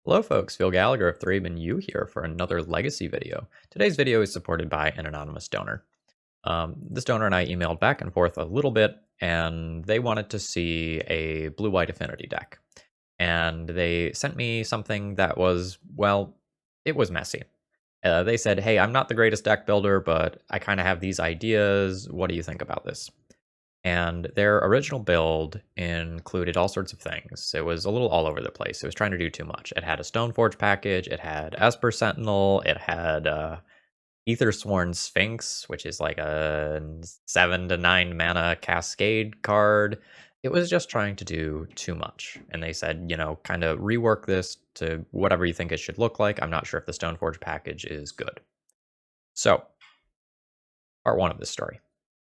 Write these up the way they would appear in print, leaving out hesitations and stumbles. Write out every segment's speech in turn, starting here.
Hello folks, Phil Gallagher of ThrabenU here for another legacy video. Today's video is supported by an anonymous donor. This donor and I emailed back and forth a little bit, and they wanted to see a blue-white affinity deck. And they sent me something that was, well, it was messy. They said, hey, I'm not the greatest deck builder, but I kind of have these ideas. What do you think about this? And their original build included all sorts of things. It was a little all over the place. It was trying to do too much. It had a Stoneforge package, it had Esper Sentinel, it had Aethersworn Sphinx, which is like a 7 to 9 mana cascade card. It was just trying to do too much. And they said, kind of rework this to whatever you think it should look like. I'm not sure if the Stoneforge package is good. So, part one of this story.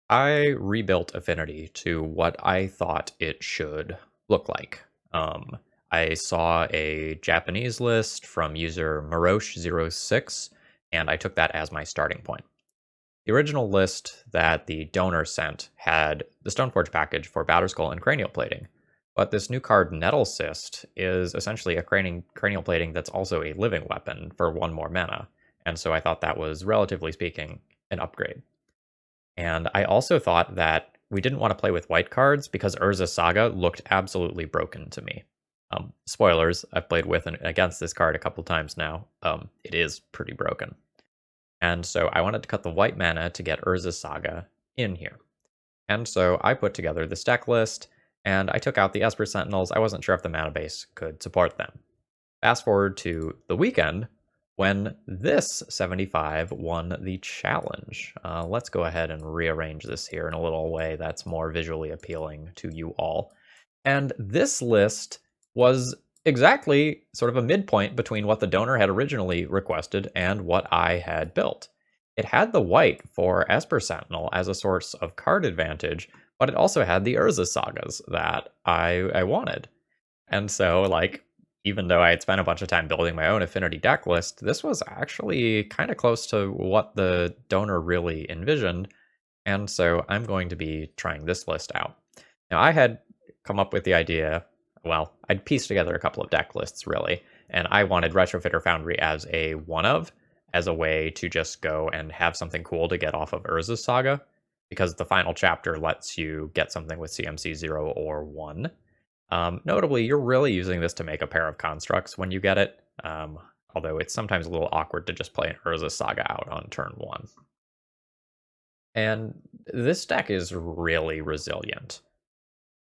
I rebuilt Affinity to what I thought it should look like. I saw a Japanese list from user Marosh06, and I took that as my starting point. The original list that the donor sent had the Stoneforge package for Batterskull and Cranial Plating, but this new card, Nettle Cyst, is essentially a cranial plating that's also a living weapon for 1 more mana, and so I thought that was, relatively speaking, an upgrade. And I also thought that we didn't want to play with white cards because Urza Saga looked absolutely broken to me. Spoilers, I've played with and against this card a couple times now. It is pretty broken. And so I wanted to cut the white mana to get Urza Saga in here. And so I put together this deck list, and I took out the Esper Sentinels. I wasn't sure if the mana base could support them. Fast forward to the weekend, when this 75 won the challenge. Let's go ahead and rearrange this here in a little way that's more visually appealing to you all. And this list was exactly sort of a midpoint between what the donor had originally requested and what I had built. It had the white for Esper Sentinel as a source of card advantage, but it also had the Urza Sagas that I wanted. And so, even though I had spent a bunch of time building my own Affinity deck list, this was actually kind of close to what the donor really envisioned, and so I'm going to be trying this list out. Now, I had come up with the idea, well, I'd pieced together a couple of deck lists, really, and I wanted Retrofitter Foundry as a one-of, as a way to just go and have something cool to get off of Urza's Saga, because the final chapter lets you get something with CMC 0 or 1. Notably, you're really using this to make a pair of constructs when you get it, although it's sometimes a little awkward to just play an Urza Saga out on turn 1. And this deck is really resilient.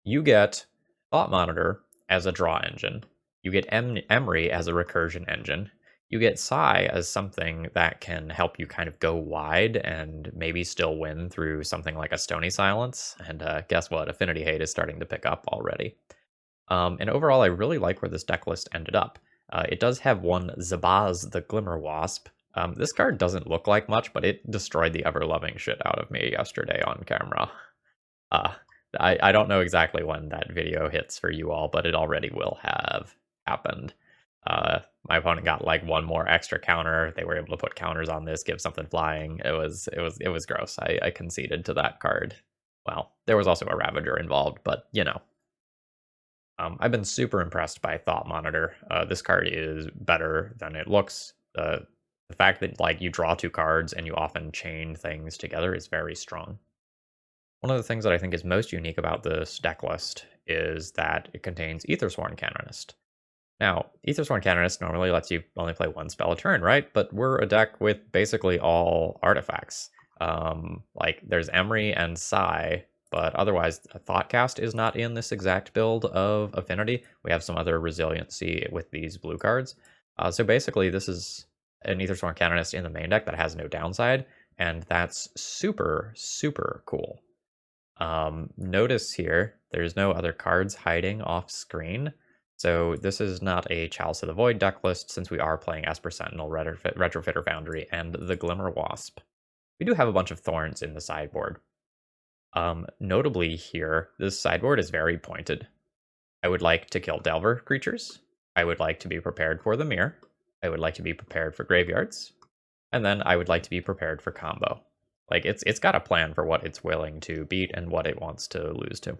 You get Thought Monitor as a draw engine, you get Emery as a recursion engine, you get Psy as something that can help you kind of go wide and maybe still win through something like a Stony Silence, and guess what? Affinity Hate is starting to pick up already. And overall, I really like where this deck list ended up. It does have one Zabaz the Glimmer Wasp. This card doesn't look like much, but it destroyed the ever-loving shit out of me yesterday on camera. I don't know exactly when that video hits for you all, but it already will have happened. My opponent got like one more extra counter. They were able to put counters on this, give something flying. It was gross. I conceded to that card. Well, there was also a Ravager involved, but I've been super impressed by Thought Monitor. This card is better than it looks. The fact that you draw 2 cards and you often chain things together is very strong. One of the things that I think is most unique about this deck list is that it contains Aethersworn Canonist. Now, Aethersworn Canonist normally lets you only play 1 spell a turn, right? But we're a deck with basically all artifacts. There's Emery and Psy, but otherwise, Thoughtcast is not in this exact build of Affinity. We have some other resiliency with these blue cards. So basically, this is an Aethersworn Canonist in the main deck that has no downside, and that's super, super cool. Notice here, there's no other cards hiding off screen. So this is not a Chalice of the Void deck list, since we are playing Esper Sentinel, Retrofitter Foundry, and the Glimmer Wasp. We do have a bunch of Thorns in the sideboard. Notably here, this sideboard is very pointed. I would like to kill Delver creatures. I would like to be prepared for the Mirror. I would like to be prepared for graveyards. And then I would like to be prepared for combo. It's got a plan for what it's willing to beat and what it wants to lose to.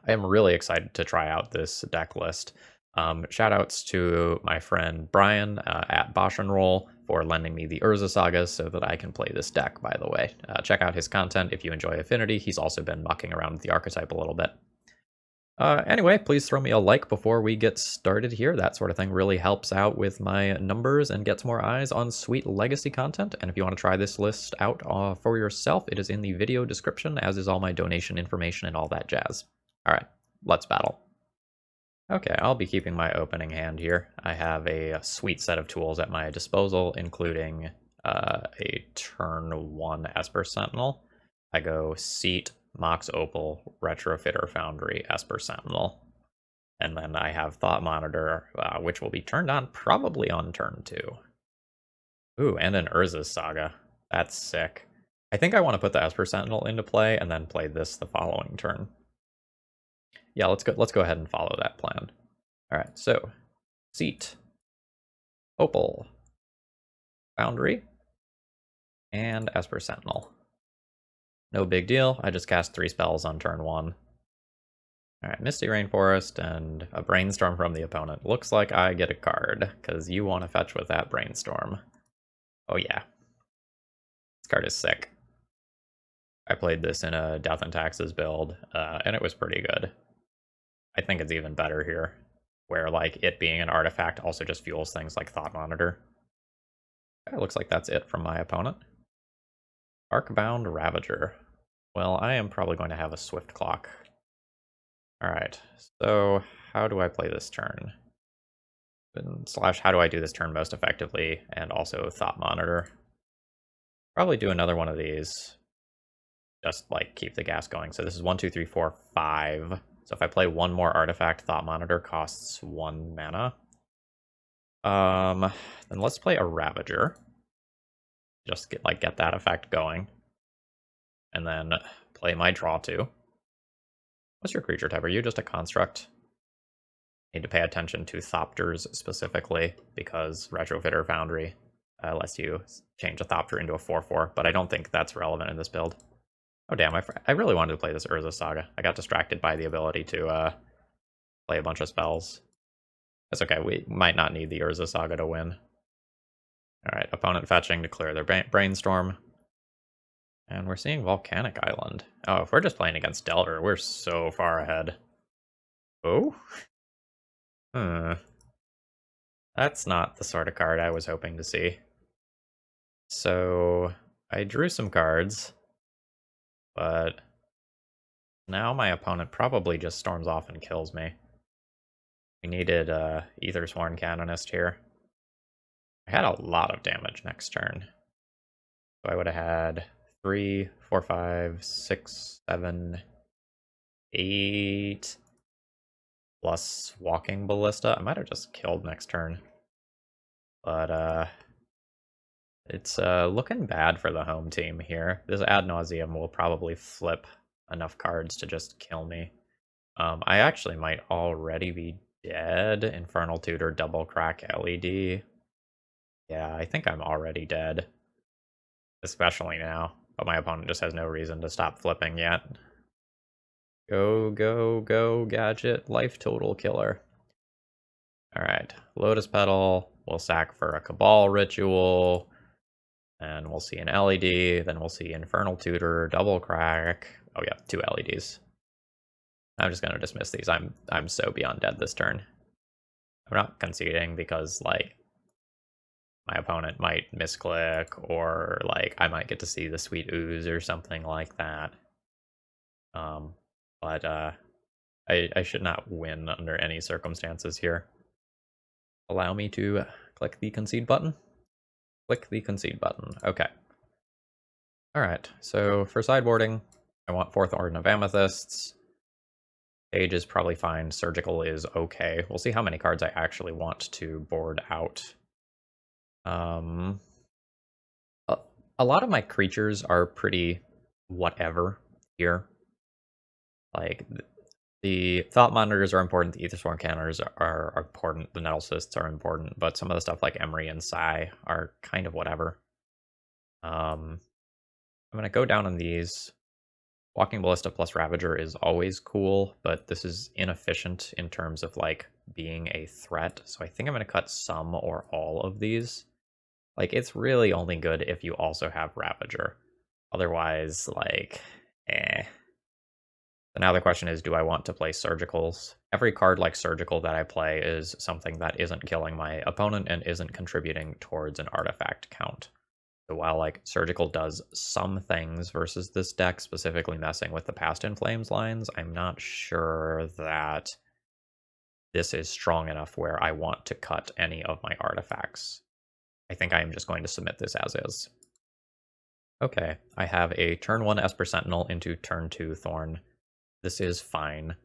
I am really excited to try out this deck list. Shoutouts to my friend Brian at Bosch and Roll for lending me the Urza Sagas so that I can play this deck, by the way. Check out his content if you enjoy Affinity. He's also been mucking around with the archetype a little bit. Anyway, please throw me a like before we get started here. That sort of thing really helps out with my numbers and gets more eyes on sweet legacy content. And if you want to try this list out for yourself, it is in the video description, as is all my donation information and all that jazz. All right, let's battle. Okay, I'll be keeping my opening hand here. I have a sweet set of tools at my disposal, including a turn 1 Esper Sentinel. I go Seat, Mox Opal, Retrofitter Foundry, Esper Sentinel. And then I have Thought Monitor, which will be turned on probably on turn 2. Ooh, and an Urza Saga. That's sick. I think I want to put the Esper Sentinel into play and then play this the following turn. Yeah, let's go ahead and follow that plan. All right, so Seat, Opal, Foundry, and Esper Sentinel. No big deal. I just cast 3 spells on turn 1. All right, Misty Rainforest and a Brainstorm from the opponent. Looks like I get a card because you want to fetch with that Brainstorm. Oh yeah, this card is sick. I played this in a Death and Taxes build, and it was pretty good. I think it's even better here, where like it being an artifact also just fuels things like Thought Monitor. It looks like that's it from my opponent. Arcbound Ravager. Well, I am probably going to have a Swift Clock. Alright, so how do I play this turn? Slash, how do I do this turn most effectively, and also Thought Monitor? Probably do another one of these. Just like keep the gas going. So this is 1, 2, 3, 4, 5. So if I play one more artifact, Thought Monitor costs 1 mana. Then let's play a Ravager. Just get that effect going. And then play my draw 2. What's your creature type? Are you just a construct? Need to pay attention to Thopters specifically, because Retrofitter Foundry lets you change a Thopter into a 4/4, but I don't think that's relevant in this build. Oh damn, I really wanted to play this Urza Saga. I got distracted by the ability to play a bunch of spells. That's okay, we might not need the Urza Saga to win. Alright, opponent fetching to clear their Brainstorm. And we're seeing Volcanic Island. Oh, if we're just playing against Delver, we're so far ahead. Oh? That's not the sort of card I was hoping to see. So, I drew some cards, but now my opponent probably just storms off and kills me. We needed Aethersworn Canonist here. I had a lot of damage next turn. So I would have had 3, 4, 5, 6, 7, 8, plus Walking Ballista. I might have just killed next turn. But it's looking bad for the home team here. This Ad Nauseam will probably flip enough cards to just kill me. I actually might already be dead. Infernal Tutor, Double Crack, LED. Yeah, I think I'm already dead. Especially now. But my opponent just has no reason to stop flipping yet. Go, go, go, Gadget. Life total killer. Alright, Lotus Petal. We'll sack for a Cabal Ritual. And we'll see an LED. Then we'll see Infernal Tutor, Double Crack. Oh yeah, 2 LEDs. I'm just going to dismiss these. I'm so beyond dead this turn. I'm not conceding because, like, my opponent might misclick, or, like, I might get to see the sweet ooze or something like that. But I should not win under any circumstances here. Allow me to click the concede button. Click the concede button. Okay. Alright, so for sideboarding, I want 4th Orden of Amethysts. Age is probably fine. Surgical is okay. We'll see how many cards I actually want to board out. A lot of my creatures are pretty whatever here. Like, the Thought Monitors are important, the Aethersworn Cannons are important, the Nettle Cysts are important, but some of the stuff like Emery and Sai are kind of whatever. I'm going to go down on these. Walking Ballista plus Ravager is always cool, but this is inefficient in terms of, like, being a threat, so I think I'm going to cut some or all of these. Like, it's really only good if you also have Ravager. Otherwise, like, eh. So now the question is, do I want to play Surgicals? Every card like Surgical that I play is something that isn't killing my opponent and isn't contributing towards an artifact count. So while like Surgical does some things versus this deck, specifically messing with the Past in Flames lines, I'm not sure that this is strong enough where I want to cut any of my artifacts. I think I am just going to submit this as is. Okay, I have a turn 1 Esper Sentinel into turn 2 Thorn. This is fine.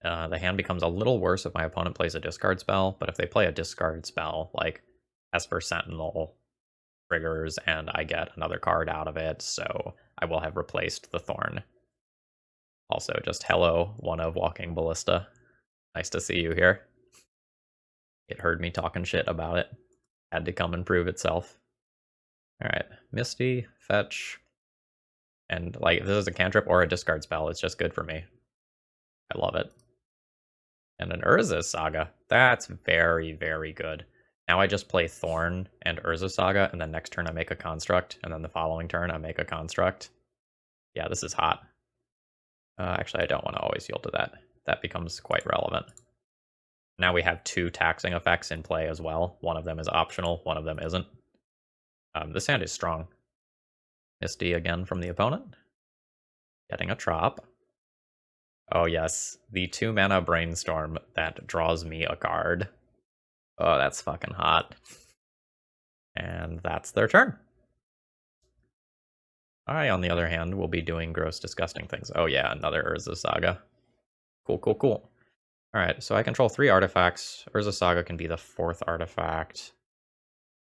The hand becomes a little worse if my opponent plays a discard spell, but if they play a discard spell, like Esper Sentinel triggers and I get another card out of it, so I will have replaced the Thorn. Also, just hello, one of Walking Ballista. Nice to see you here. It heard me talking shit about it. Had to come and prove itself. Alright, Misty, fetch. And, like, if this is a cantrip or a discard spell, it's just good for me. I love it. And an Urza Saga. That's very, very good. Now I just play Thorn and Urza Saga, and then next turn I make a Construct, and then the following turn I make a Construct. Yeah, this is hot. Actually, I don't want to always yield to that. That becomes quite relevant. Now we have 2 taxing effects in play as well. One of them is optional, one of them isn't. This hand is strong. Misty again from the opponent. Getting a Trop. Oh yes, the 2 mana Brainstorm that draws me a card. Oh, that's fucking hot. And that's their turn. I, on the other hand, will be doing gross, disgusting things. Oh yeah, another Urza Saga. Cool, cool, cool. Alright, so I control 3 artifacts. Urza Saga can be the 4th artifact.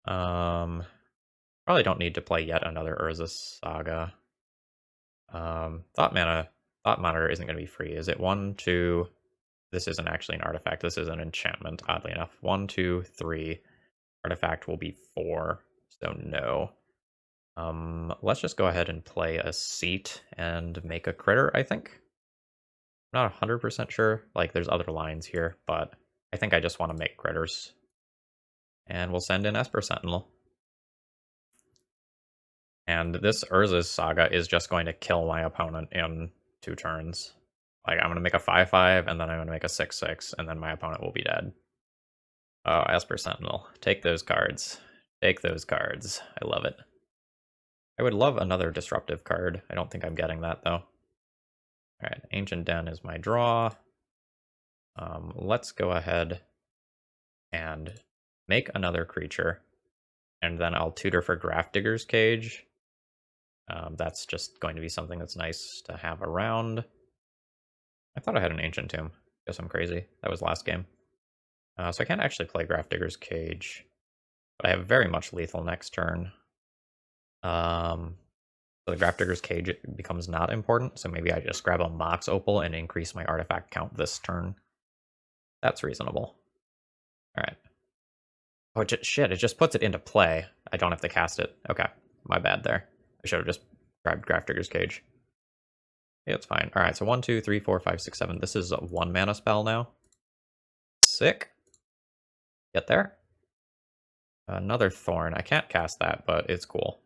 Probably don't need to play yet another Urza Saga. Thought Monitor isn't going to be free. Is it 1, 2... This isn't actually an artifact. This is an enchantment, oddly enough. 1, 2, 3. Artifact will be 4, so no. Let's just go ahead and play a Seat and make a critter, I think. I'm not 100% sure. Like, there's other lines here, but I think I just want to make critters. And we'll send in Esper Sentinel. And this Urza's Saga is just going to kill my opponent in 2 turns. Like, I'm going to make a 5/5, and then I'm going to make a 6/6, and then my opponent will be dead. Oh, Esper Sentinel. Take those cards. Take those cards. I love it. I would love another disruptive card. I don't think I'm getting that, though. Alright, Ancient Den is my draw. Let's go ahead and make another creature. And then I'll tutor for Grafdigger's Cage. That's just going to be something that's nice to have around. I thought I had an Ancient Tomb. Guess I'm crazy. That was last game. So I can't actually play Grafdigger's Cage. But I have very much lethal next turn. So the Grafdigger's Cage becomes not important, so maybe I just grab a Mox Opal and increase my artifact count this turn. That's reasonable. Alright. Oh, shit, it just puts it into play. I don't have to cast it. Okay, my bad there. I should have just grabbed Grafdigger's Cage. Yeah, it's fine. Alright, so 1, 2, 3, 4, 5, 6, 7. This is a 1 mana spell now. Sick. Get there. Another Thorn. I can't cast that, but it's cool.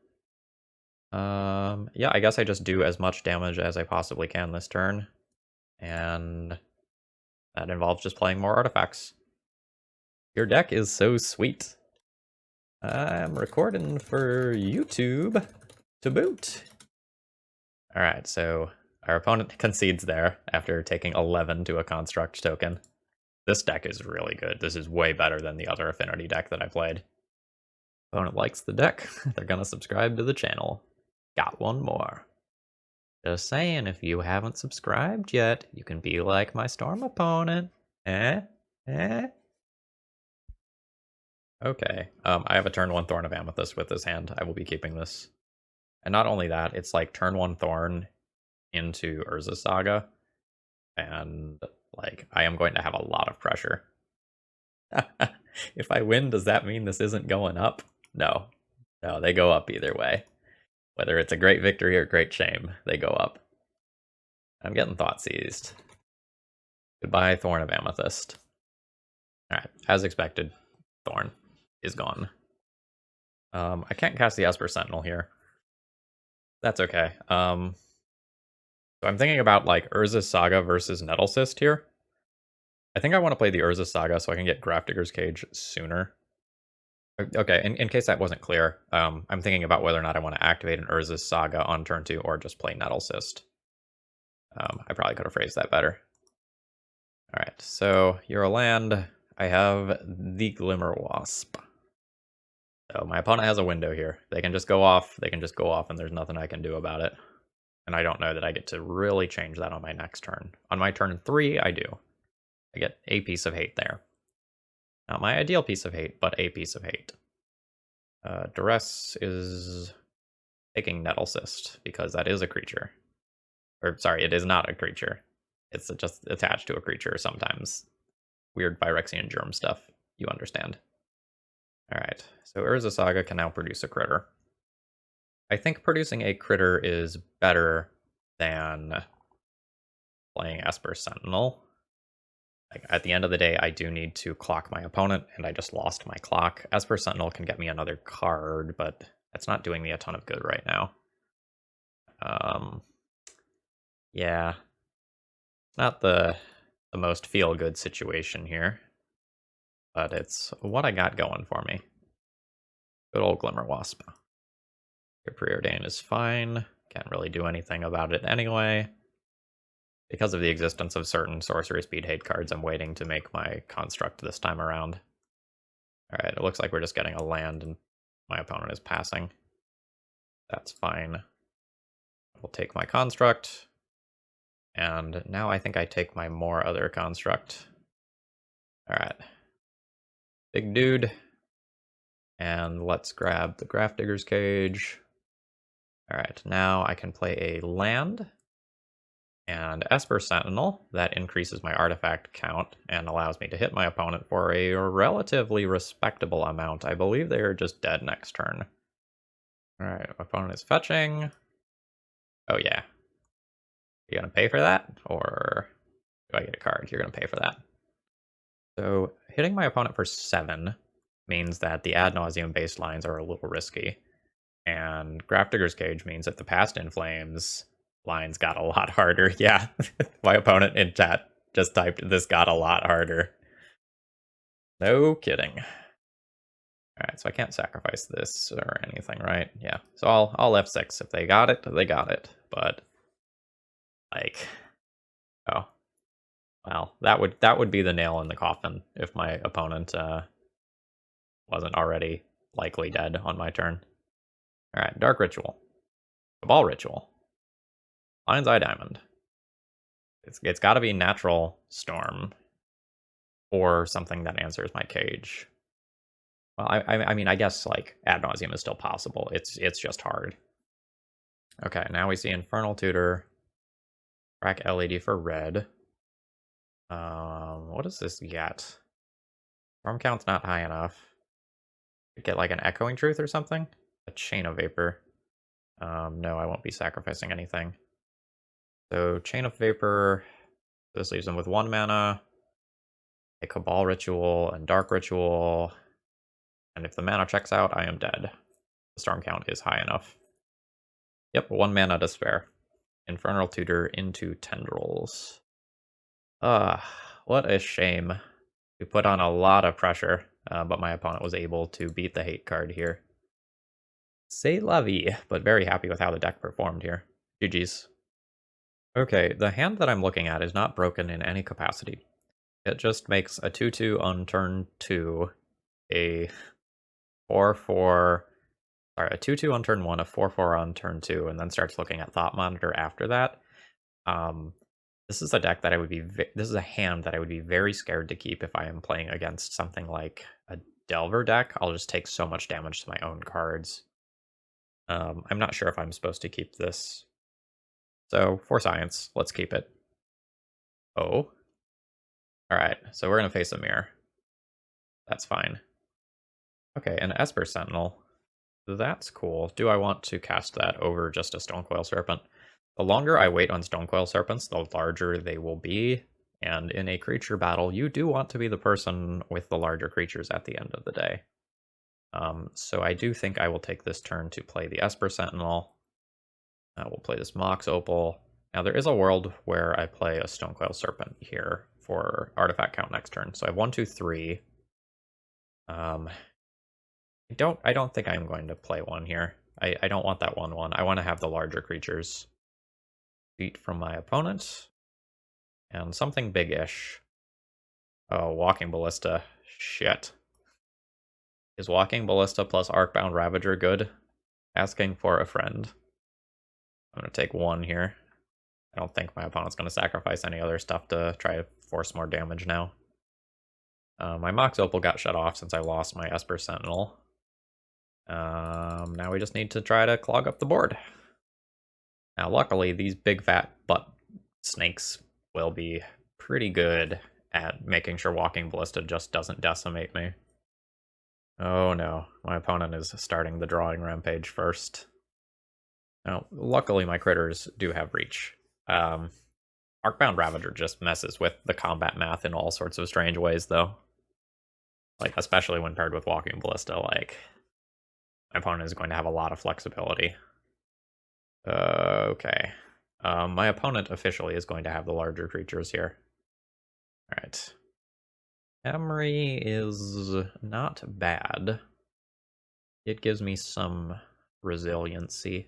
Yeah, I guess I just do as much damage as I possibly can this turn. And that involves just playing more artifacts. Your deck is so sweet. I'm recording for YouTube to boot. Alright, so our opponent concedes there after taking 11 to a construct token. This deck is really good. This is way better than the other Affinity deck that I played. Opponent likes the deck. They're gonna subscribe to the channel. Got one more. Just saying, if you haven't subscribed yet, you can be like my Storm opponent. Eh? Eh? Okay. I have a turn 1 Thorn of Amethyst with this hand. I will be keeping this. And not only that, it's like turn 1 Thorn into Urza Saga. And, like, I am going to have a lot of pressure. If I win, does that mean this isn't going up? No. No, they go up either way. Whether it's a great victory or great shame, they go up. I'm getting Thought Seized. Goodbye, Thorn of Amethyst. Alright, as expected, Thorn is gone. I can't cast the Esper Sentinel here. That's okay. So I'm thinking about like Urza Saga versus Nettlecyst here. I think I want to play the Urza Saga so I can get Grafdigger's Cage sooner. Okay, in case that wasn't clear, I'm thinking about whether or not I want to activate an Urza Saga on turn 2 or just play Nettlecyst. I probably could have phrased that better. Alright, so you're a land. I have the Glimmer Wasp. So my opponent has a window here. They can just go off, and there's nothing I can do about it. And I don't know that I get to really change that on my next turn. On my turn 3, I do. I get a piece of hate there. Not my ideal piece of hate, but a piece of hate. Duress is taking Nettlecyst, because that is a creature. Or, sorry, it is not a creature. It's just attached to a creature sometimes. Weird Phyrexian germ stuff. You understand. Alright, so Urza Saga can now produce a critter. I think producing a critter is better than playing Esper Sentinel. Like, at the end of the day, I do need to clock my opponent, and I just lost my clock. Esper Sentinel can get me another card, but that's not doing me a ton of good right now. Yeah. Not the most feel-good situation here, but it's what I got going for me. Good old Glimmer Wasp. Your Preordain is fine. Can't really do anything about it anyway. Because of the existence of certain sorcery speed hate cards, I'm waiting to make my construct this time around. Alright, it looks like we're just getting a land and my opponent is passing. That's fine. I'll take my construct. And now I think I take my more other construct. Alright. Big dude. And let's grab the Grafdigger's Cage. Alright, now I can play a land. And Esper Sentinel, that increases my artifact count and allows me to hit my opponent for a relatively respectable amount. I believe they are just dead next turn. Alright, my opponent is fetching. Oh yeah. You gonna pay for that? Or do I get a card? You're gonna pay for that. So hitting my opponent for 7 means that the ad nauseum baselines are a little risky. And Grafdigger's Cage means that the past In Flames lines got a lot harder. Yeah, my opponent in chat just typed, "This got a lot harder." No kidding. Alright, so I can't sacrifice this or anything, right? Yeah, so I'll F6. If they got it, they got it. But, like, oh. Well, that would be the nail in the coffin if my opponent wasn't already likely dead on my turn. Alright, Dark Ritual. Cabal Ritual. Lion's Eye Diamond. It's got to be Natural Storm or something that answers my cage. Well, I mean, I guess like Ad Nauseam is still possible. It's just hard. Okay, now we see Infernal Tutor. Crack LED for red. What does this get? Storm count's not high enough. Get like an Echoing Truth or something? A Chain of Vapor. No, I won't be sacrificing anything. So Chain of Vapor. This leaves them with 1 mana. A Cabal Ritual and Dark Ritual. And if the mana checks out, I am dead. The storm count is high enough. Yep, 1 mana to spare. Infernal Tutor into Tendrils. What a shame. We put on a lot of pressure, but my opponent was able to beat the hate card here. C'est la vie, but very happy with how the deck performed here. GG's. Okay, the hand that I'm looking at is not broken in any capacity. It just makes a 2/2 on turn 2, a 4/4, sorry, a 2/2 on turn 1, a 4/4 on turn 2, and then starts looking at Thought Monitor after that. This is a deck that I would be, this is a hand that I would be very scared to keep if I am playing against something like a Delver deck. I'll just take so much damage to my own cards. I'm not sure if I'm supposed to keep this. So, for science, let's keep it. Oh. Alright, so we're going to face a mirror. That's fine. Okay, an Esper Sentinel. That's cool. Do I want to cast that over just a Stonecoil Serpent? The longer I wait on Stonecoil Serpents, the larger they will be. And in a creature battle, you do want to be the person with the larger creatures at the end of the day. So I do think I will take this turn to play the Esper Sentinel. We'll play this Mox Opal. Now there is a world where I play a Stonecoil Serpent here for artifact count next turn. So I have 1, 2, 3. I don't think I'm going to play one here. I don't want that 1/1. I want to have the larger creatures beat from my opponent. And something big-ish. Oh, Walking Ballista. Shit. Is Walking Ballista plus Arcbound Ravager good? Asking for a friend. I'm going to take 1 here. I don't think my opponent's going to sacrifice any other stuff to try to force more damage now. My Mox Opal got shut off since I lost my Esper Sentinel. Now we just need to try to clog up the board. Now, luckily, these big fat butt snakes will be pretty good at making sure Walking Ballista just doesn't decimate me. Oh no, my opponent is starting the drawing rampage first. Now, luckily my critters do have reach. Arcbound Ravager just messes with the combat math in all sorts of strange ways, though. Like, especially when paired with Walking Ballista, like, my opponent is going to have a lot of flexibility. Okay. My opponent officially is going to have the larger creatures here. Alright. Emery is not bad. It gives me some resiliency.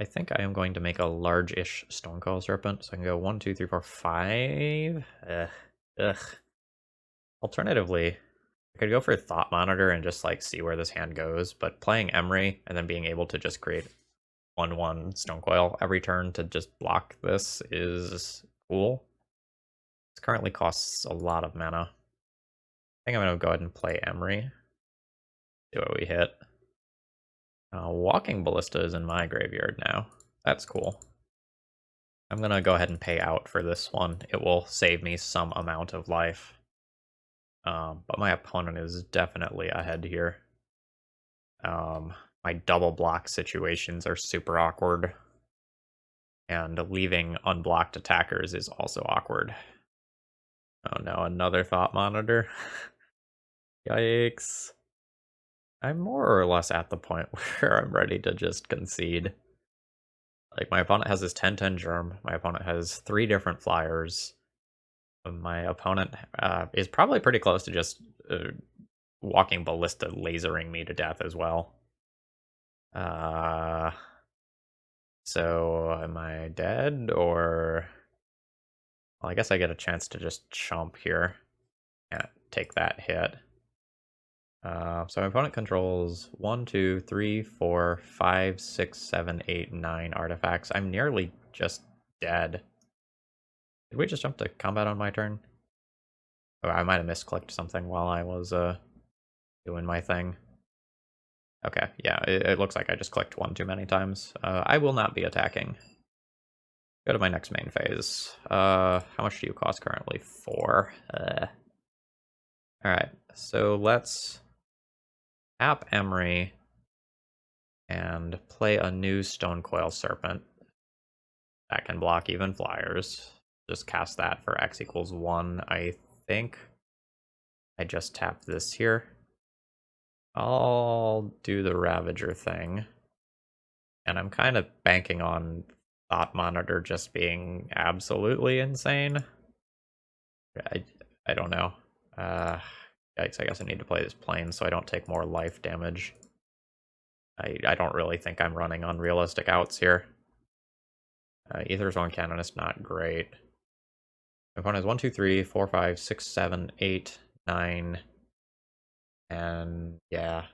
I think I am going to make a large-ish Stonecoil Serpent, so I can go 1, 2, 3, 4, 5. Ugh. Alternatively, I could go for Thought Monitor and just like see where this hand goes, but playing Emery and then being able to just create 1/1 Stonecoil every turn to just block this is cool. This currently costs a lot of mana. I think I'm going to go ahead and play Emery. See what we hit. Walking Ballista is in my graveyard now. That's cool. I'm going to go ahead and pay out for this one. It will save me some amount of life. But my opponent is definitely ahead here. My double block situations are super awkward. And leaving unblocked attackers is also awkward. Oh no, another Thought Monitor. Yikes. I'm more or less at the point where I'm ready to just concede. Like, my opponent has this 10/10 Germ. My opponent has 3 different flyers. My opponent is probably pretty close to just Walking Ballista lasering me to death as well. So am I dead, or... Well, I guess I get a chance to just chomp here and take that hit. So my opponent controls 1, 2, 3, 4, 5, 6, 7, 8, 9 artifacts. I'm nearly just dead. Did we just jump to combat on my turn? Oh, I might have misclicked something while I was doing my thing. Okay, yeah, it looks like I just clicked 1 too many times. I will not be attacking. Go to my next main phase. How much do you cost currently? 4. Alright, so let's tap Emery and play a new Stonecoil Serpent. That can block even flyers. Just cast that for X equals 1, I think. I just tap this here. I'll do the Ravager thing. And I'm kind of banking on Thought Monitor just being absolutely insane. I don't know. Yikes, I guess I need to play this plane so I don't take more life damage. I don't really think I'm running unrealistic outs here. Aether's One Cannon is not great. My opponent has 1, 2, 3, 4, 5, 6, 7, 8, 9. And yeah,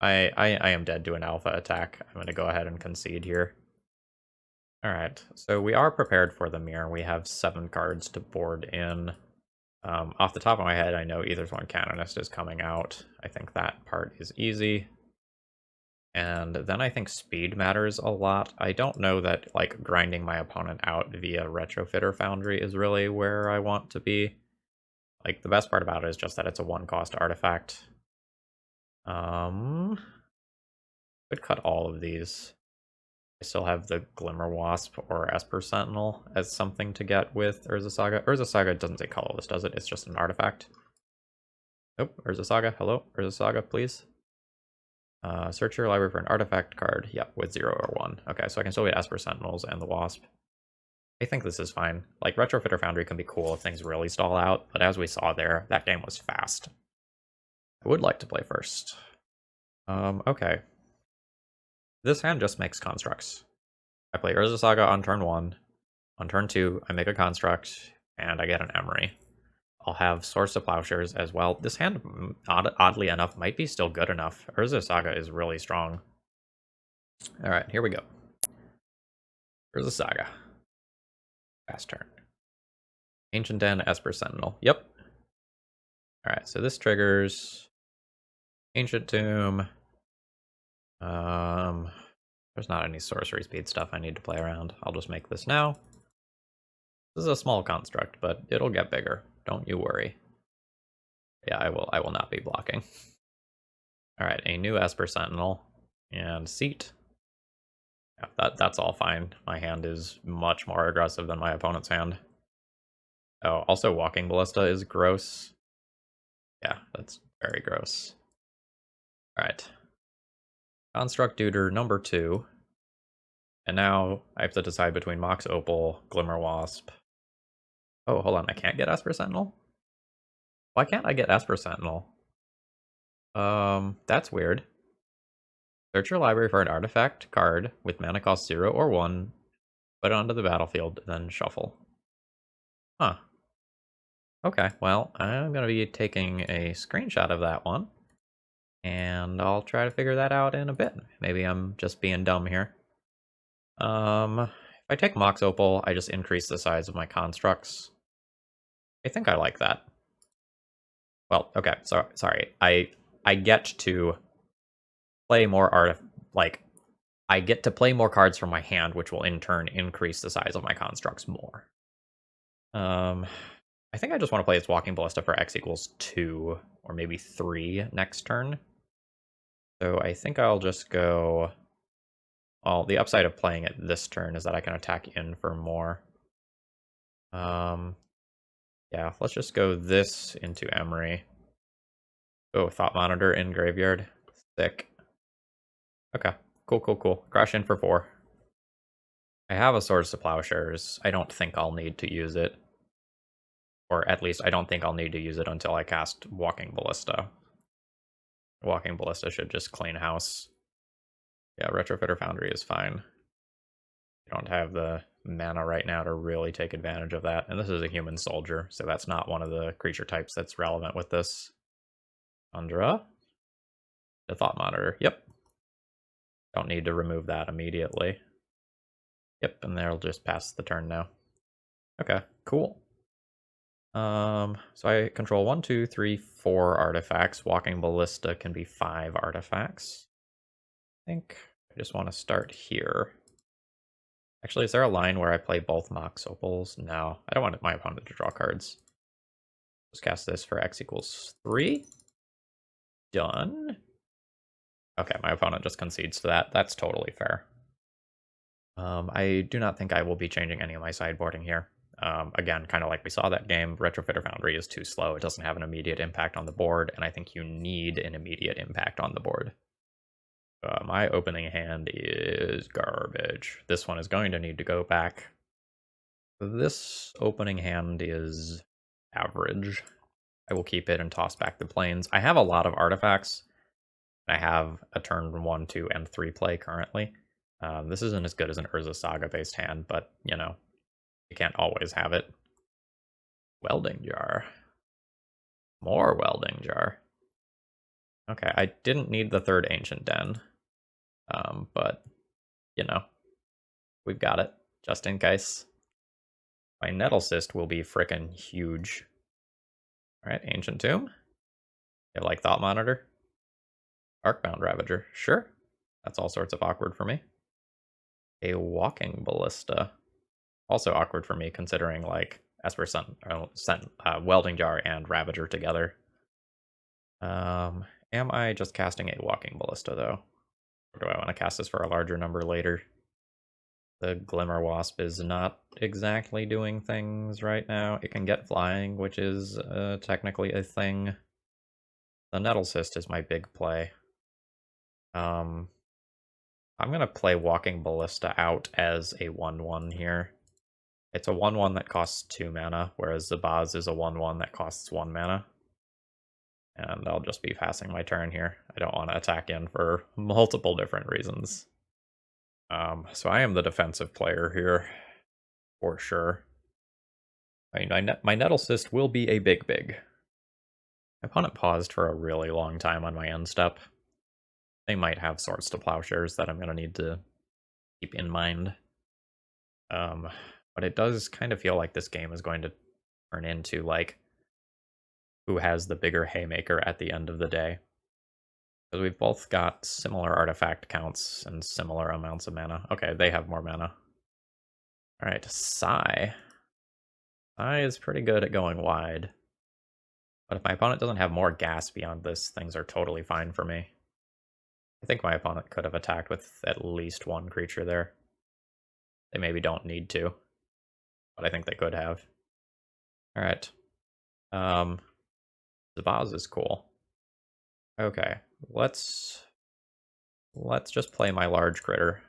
I am dead to an alpha attack. I'm going to go ahead and concede here. Alright, so we are prepared for the mirror. We have 7 cards to board in. Off the top of my head, I know Aether's One Canonist is coming out. I think that part is easy. And then I think speed matters a lot. I don't know that like grinding my opponent out via Retrofitter Foundry is really where I want to be. Like, the best part about it is just that it's a 1-cost artifact. Could cut all of these. I still have the Glimmer Wasp or Esper Sentinel as something to get with Urza Saga. Urza Saga doesn't say colorless, does it? It's just an artifact. Nope, Urza Saga, hello? Urza Saga, please. Search your library for an artifact card. Yep, with 0 or 1. Okay, so I can still get Esper Sentinels and the Wasp. I think this is fine. Like, Retrofitter Foundry can be cool if things really stall out, but as we saw there, that game was fast. I would like to play first. Okay. This hand just makes constructs. I play Urza Saga on turn 1. On turn 2, I make a construct, and I get an Emery. I'll have Source of Plowshares as well. This hand, oddly enough, might be still good enough. Urza Saga is really strong. Alright, here we go. Urza Saga. Fast turn. Ancient Den, Esper Sentinel. Yep. Alright, so this triggers Ancient Tomb. There's not any sorcery speed stuff I need to play around. I'll just make this now. This is a small construct, but it'll get bigger. Don't you worry. Yeah, I will not be blocking. Alright, a new Esper Sentinel. And Seat. Yeah, that's all fine. My hand is much more aggressive than my opponent's hand. Oh, also Walking Ballista is gross. Yeah, that's very gross. Alright. Construct Duder number 2. And now I have to decide between Mox Opal, Glimmer Wasp. Oh, hold on, I can't get Esper Sentinel? Why can't I get Esper Sentinel? That's weird. Search your library for an artifact card with mana cost 0 or 1, put it onto the battlefield, then shuffle. Huh. Okay, well, I'm going to be taking a screenshot of that one, and I'll try to figure that out in a bit. Maybe I'm just being dumb here. If I take Mox Opal, I just increase the size of my constructs. I think I like that. Well, okay, so sorry. I get to play more I get to play more cards from my hand, which will in turn increase the size of my constructs more. I think I just want to play its Walking Ballista for X equals 2, or maybe 3 next turn. So I think I'll just go... Well, the upside of playing it this turn is that I can attack in for more. Yeah, let's just go this into Emery. Oh, Thought Monitor in Graveyard. Sick. Okay, cool. Crash in for 4. I have a Swords to Plowshares. I don't think I'll need to use it. Or at least I don't think I'll need to use it until I cast Walking Ballista. Walking Ballista should just clean house. Yeah, Retrofitter Foundry is fine. I don't have the mana right now to really take advantage of that. And this is a human soldier, so that's not one of the creature types that's relevant with this. Tundra. The Thought Monitor. Yep. Don't need to remove that immediately. Yep, and they'll just pass the turn now. Okay, cool. So I control 1, 2, 3, 4 artifacts. Walking Ballista can be 5 artifacts. I think I just want to start here. Actually, is there a line where I play both Mox Opals? No, I don't want my opponent to draw cards. Just cast this for X equals 3. Done. Okay, my opponent just concedes to that. That's totally fair. I do not think I will be changing any of my sideboarding here. Again, kind of like we saw that game, Retrofitter Foundry is too slow. It doesn't have an immediate impact on the board, and I think you need an immediate impact on the board. My opening hand is garbage. This one is going to need to go back. This opening hand is average. I will keep it and toss back the planes. I have a lot of artifacts. I have a turn 1, 2, and 3 play currently. This isn't as good as an Urza Saga based hand, but, you know, you can't always have it. Welding Jar. More Welding Jar. Okay, I didn't need the 3rd Ancient Den. But, you know, we've got it, just in case. My Nettle Cyst will be frickin' huge. Alright, Ancient Tomb. You like Thought Monitor? Arcbound Ravager, sure. That's all sorts of awkward for me. A Walking Ballista. Also awkward for me, considering, like, Esper Welding Jar and Ravager together. Am I just casting a Walking Ballista, though? Or do I want to cast this for a larger number later? The Glimmer Wasp is not exactly doing things right now. It can get flying, which is technically a thing. The Nettle Cyst is my big play. I'm going to play Walking Ballista out as a 1/1 here. It's a 1/1 that costs 2 mana, whereas Zabaz is a 1/1 that costs 1 mana. And I'll just be passing my turn here. I don't want to attack in for multiple different reasons. So I am the defensive player here, for sure. I mean, my Nettle Cyst will be a big. My opponent paused for a really long time on my end step. They might have Swords to Plowshares that I'm going to need to keep in mind. But it does kind of feel like this game is going to turn into, like, who has the bigger haymaker at the end of the day. Because we've both got similar artifact counts and similar amounts of mana. Okay, they have more mana. Alright, Sai. Sai is pretty good at going wide. But if my opponent doesn't have more gas beyond this, things are totally fine for me. I think my opponent could have attacked with at least one creature there. They maybe don't need to, but I think they could have. Alright. Zabaz is cool. Okay, let's just play my large critter.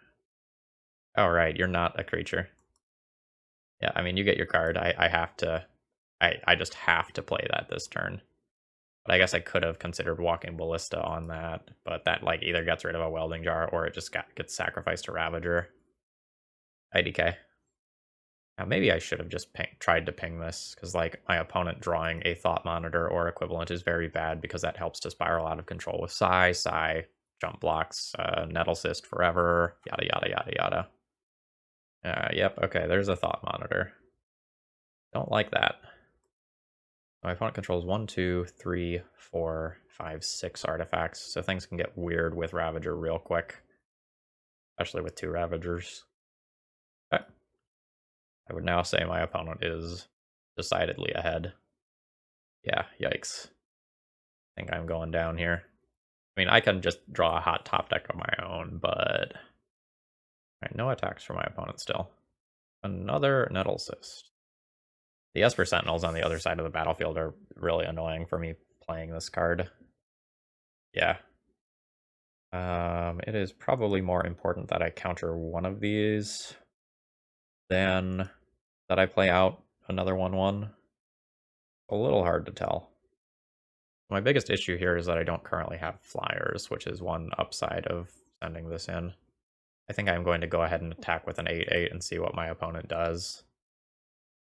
Alright, you're not a creature. Yeah, I mean, you get your card. I have to... I just have to play that this turn. But I guess I could have considered Walking Ballista on that, but that, like, either gets rid of a Welding Jar or it just gets sacrificed to Ravager. IDK. Now, maybe I should have just tried to ping this, because, like, my opponent drawing a Thought Monitor or equivalent is very bad, because that helps to spiral out of control with Sai, jump blocks, Nettle Cyst forever, yada yada yada yada. Yep, okay, there's a Thought Monitor. Don't like that. My opponent controls 1, 2, 3, 4, 5, 6 artifacts, so things can get weird with Ravager real quick. Especially with 2 Ravagers. Okay. I would now say my opponent is decidedly ahead. Yeah, yikes. I think I'm going down here. I mean, I can just draw a hot top deck of my own, but... Alright, no attacks for my opponent still. Another Nettle Cyst. The Esper Sentinels on the other side of the battlefield are really annoying for me playing this card. Yeah. It is probably more important that I counter one of these than that I play out another 1/1. A little hard to tell. My biggest issue here is that I don't currently have flyers, which is one upside of sending this in. I think I'm going to go ahead and attack with an 8/8 and see what my opponent does.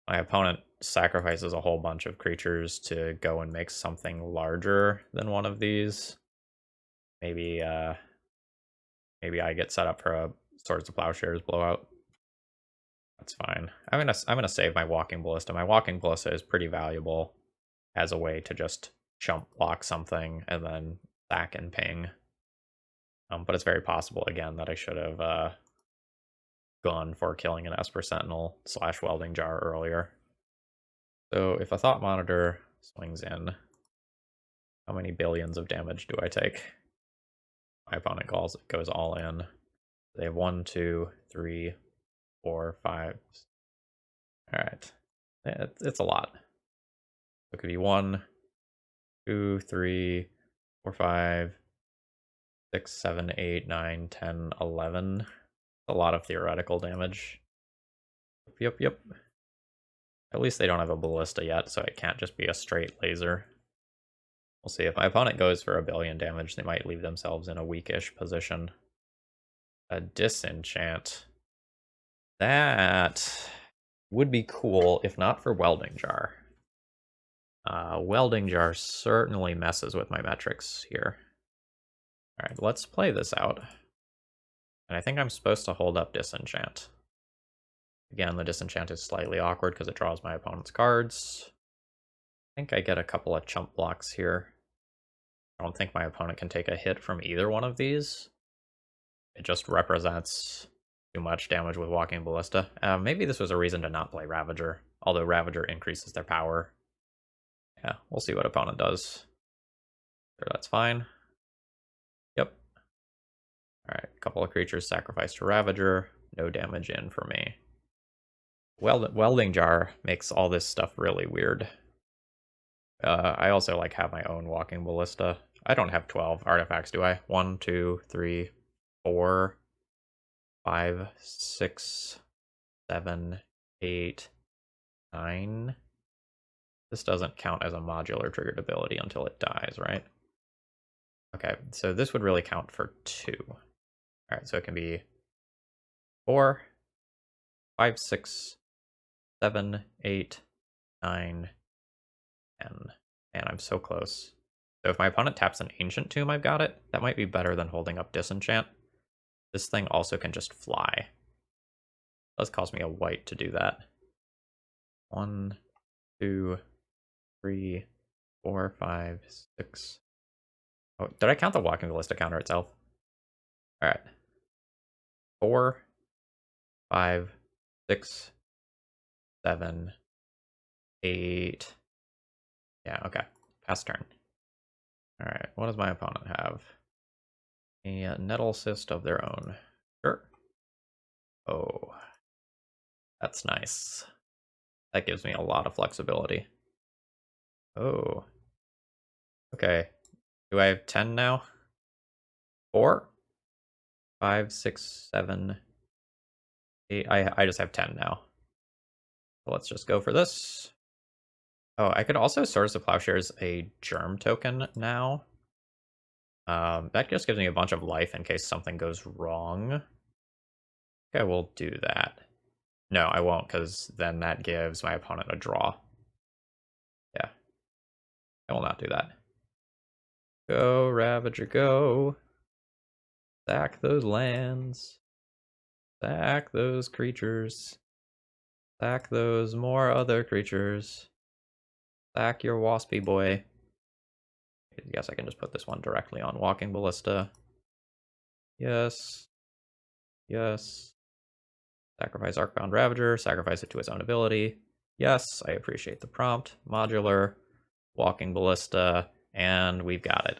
My opponent sacrifices a whole bunch of creatures to go and make something larger than one of these. Maybe maybe I get set up for a Swords to Plowshares blowout. That's fine. I'm gonna save my Walking Ballista. My Walking Ballista is pretty valuable as a way to just jump block something and then sack and ping. But it's very possible again that I should have gone for killing an Esper Sentinel / Welding Jar earlier. So if a Thought Monitor swings in, how many billions of damage do I take? My opponent goes all in. They have 1, 2, 3, 4, 5. Alright. It's a lot. It could be 1, 2, 3, 4, 5, 6, 7, 8, 9, 10, 11. A lot of theoretical damage. Yep. At least they don't have a ballista yet, so it can't just be a straight laser. We'll see. If my opponent goes for a billion damage, they might leave themselves in a weakish position. A disenchant. That would be cool if not for Welding Jar. Welding Jar certainly messes with my metrics here. Alright, let's play this out. And I think I'm supposed to hold up Disenchant. Again, the Disenchant is slightly awkward because it draws my opponent's cards. I think I get a couple of chump blocks here. I don't think my opponent can take a hit from either one of these. It just represents too much damage with Walking Ballista. Maybe this was a reason to not play Ravager, although Ravager increases their power. Yeah, we'll see what opponent does. Sure, that's fine. Yep. Alright, a couple of creatures sacrificed to Ravager. no damage in for me. Welding jar makes all this stuff really weird. I also like have my own walking ballista. I don't have 12 artifacts, do I? 1, 2, 3, 4, 5, 6, 7, 8, 9. This doesn't count as a modular triggered ability until it dies, right? Okay, so this would really count for 2. Alright, so it can be 4, 5, 6, 7, 8, 9, 10. And I'm so close. So if my opponent taps an Ancient Tomb, I've got it. That might be better than holding up Disenchant. This thing also can just fly. It does cost me a white to do that. 1, 2, 3, 4, 5, 6. Oh, did I count the walking ballista counter itself? Alright. 4, 5, 6, 7, 8. Yeah, okay. Pass turn. Alright, what does my opponent have? A Nettle Cyst of their own. Sure. Oh. That's nice. That gives me a lot of flexibility. Oh. Okay. Do I have 10 now? 4? 5, 6, 7, 8. I just have 10 now. So let's just go for this. Oh, I could also Swords of Plowshares a germ token now. That just gives me a bunch of life in case something goes wrong. Okay, we'll do that. No, I won't, because then that gives my opponent a draw. Yeah. I will not do that. Go, Ravager, go. Sack those lands. Sack those creatures. Sack those more other creatures. Sack your waspy boy. I guess I can just put this one directly on Walking Ballista. Yes. Yes. Sacrifice Arcbound Ravager. Sacrifice it to its own ability. Yes, I appreciate the prompt. Modular. Walking Ballista. And we've got it.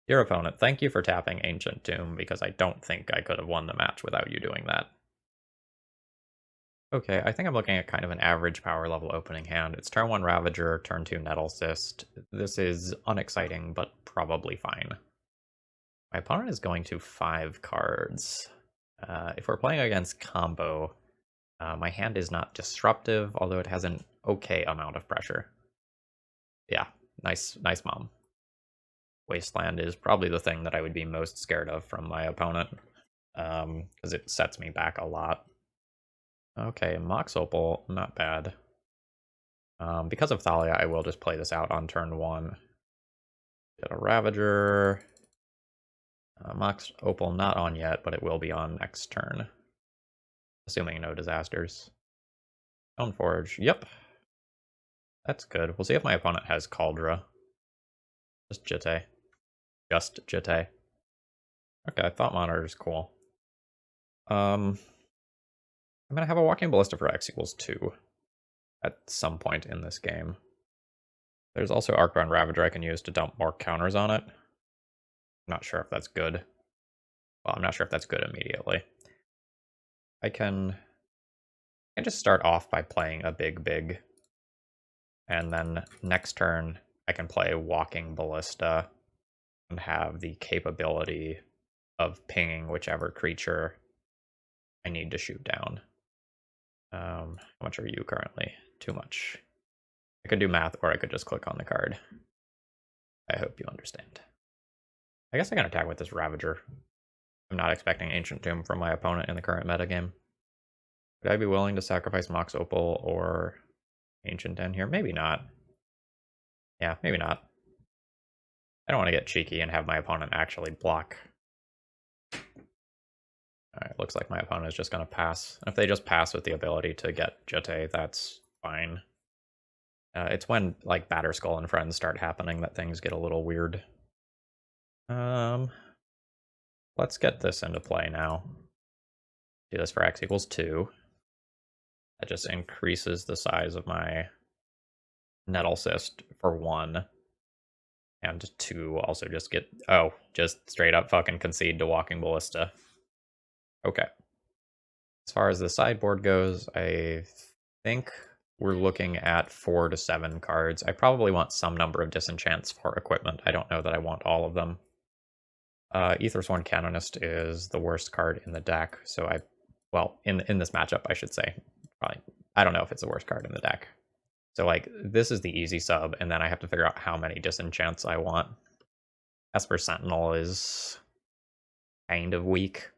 Dear opponent, thank you for tapping Ancient Tomb, because I don't think I could have won the match without you doing that. Okay, I think I'm looking at kind of an average power level opening hand. It's turn 1 Ravager, turn 2 Nettle Cyst. This is unexciting, but probably fine. My opponent is going to 5 cards. If we're playing against combo, my hand is not disruptive, although it has an okay amount of pressure. Yeah, nice mom. Wasteland is probably the thing that I would be most scared of from my opponent, because it sets me back a lot. Okay, Mox Opal, not bad. Because of Thalia, I will just play this out on turn 1. Get a Ravager. Mox Opal not on yet, but it will be on next turn. Assuming no disasters. Stoneforge, yep. That's good. We'll see if my opponent has Cauldra. Just Jitte. Just Jitte. Okay, Thought Monitor is cool. I'm gonna have a Walking Ballista for X equals 2 at some point in this game. There's also Arcbound Ravager I can use to dump more counters on it. I'm not sure if that's good. Well, I'm not sure if that's good immediately. I can just start off by playing a big. And then next turn, I can play Walking Ballista and have the capability of pinging whichever creature I need to shoot down. How much are you currently? Too much. I could do math, or I could just click on the card. I hope you understand. I guess I can attack with this Ravager. I'm not expecting Ancient Tomb from my opponent in the current metagame. Would I be willing to sacrifice Mox Opal or Ancient Den here? Maybe not. Yeah, maybe not. I don't want to get cheeky and have my opponent actually block. Alright, looks like my opponent is just going to pass. If they just pass with the ability to get Jitte, that's fine. It's when, like, Batterskull and friends start happening that things get a little weird. Let's get this into play now. Do this for X equals 2. That just increases the size of my Nettle Cyst for 1. And 2 also just get... Oh, just straight up fucking concede to Walking Ballista. Okay. As far as the sideboard goes, I think we're looking at 4 to 7 cards. I probably want some number of disenchants for equipment. I don't know that I want all of them. Aethersworn Canonist is the worst card in the deck, so well, in this matchup, I should say. Probably, I don't know if it's the worst card in the deck. So, like, this is the easy sub, and then I have to figure out how many disenchants I want. Esper Sentinel is kind of weak,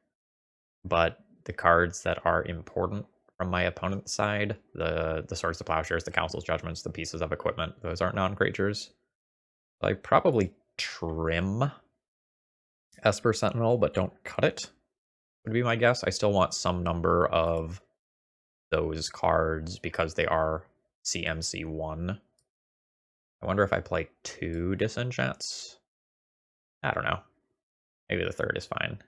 but the cards that are important from my opponent's side, the Swords to Plowshares, the Council's Judgments, the pieces of equipment, those aren't non-creatures. So I probably trim Esper Sentinel, but don't cut it, would be my guess. I still want some number of those cards because they are CMC1. I wonder if I play 2 disenchants. I don't know. Maybe the third is fine.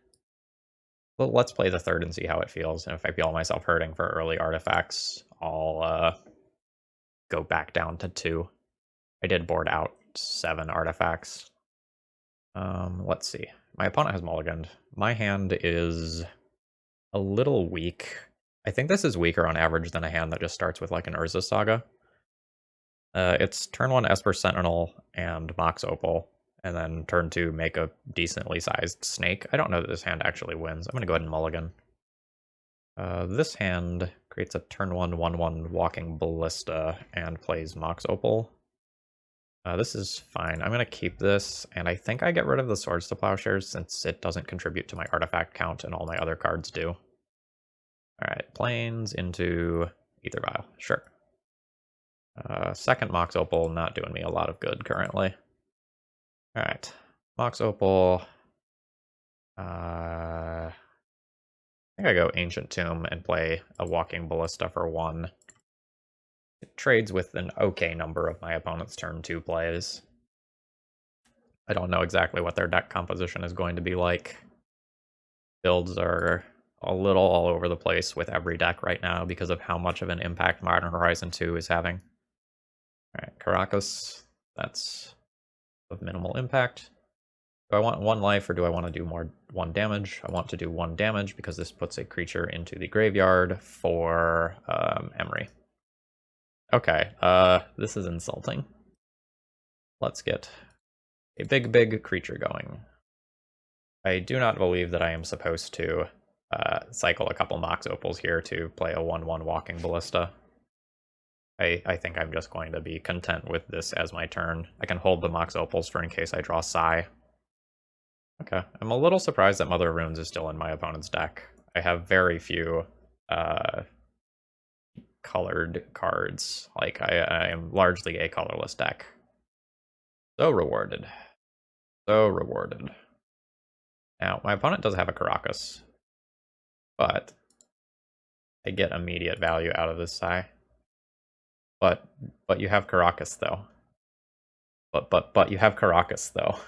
Well, let's play the third and see how it feels. And if I feel myself hurting for early artifacts, I'll go back down to 2. I did board out 7 artifacts. Let's see. My opponent has mulliganed. My hand is a little weak. I think this is weaker on average than a hand that just starts with like an Urza Saga. It's turn 1 Esper Sentinel and Mox Opal, and then turn 2 make a decently sized snake. I don't know that this hand actually wins. I'm going to go ahead and mulligan. This hand creates a turn 1 1/1 Walking Ballista and plays Mox Opal. This is fine. I'm going to keep this, and I think I get rid of the Swords to Plowshares since it doesn't contribute to my artifact count and all my other cards do. Alright, Plains into Ether Vial. Sure. Second Mox Opal not doing me a lot of good currently. Alright, Mox Opal. I think I go Ancient Tomb and play a Walking Ballista for 1. It trades with an okay number of my opponent's turn 2 plays. I don't know exactly what their deck composition is going to be like. Builds are a little all over the place with every deck right now because of how much of an impact Modern Horizon 2 is having. Alright, Caracas. That's of minimal impact. Do I want 1 life or do I want to do 1 damage? I want to do 1 damage because this puts a creature into the graveyard for Emery. Okay, this is insulting. Let's get a big creature going. I do not believe that I am supposed to cycle a couple Mox Opals here to play a 1/1 Walking Ballista. I think I'm just going to be content with this as my turn. I can hold the Mox Opals for in case I draw Sai. Okay, I'm a little surprised that Mother of Runes is still in my opponent's deck. I have very few colored cards. Like, I am largely a colorless deck. So rewarded. So rewarded. Now, my opponent does have a Caracas, but I get immediate value out of this Sai. But you have Caracas, though. But you have Caracas, though.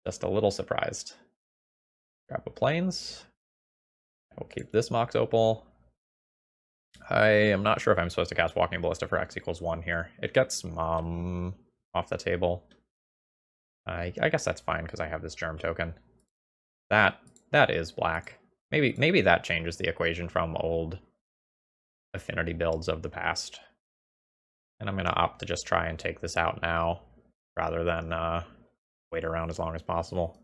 Just a little surprised. Grab a Plains. I will keep this Mox Opal. I am not sure if I'm supposed to cast Walking Ballista for X = 1 here. It gets Mom off the table. I guess that's fine because I have this Germ token. That is black. Maybe that changes the equation from old Affinity builds of the past. And I'm going to opt to just try and take this out now rather than wait around as long as possible.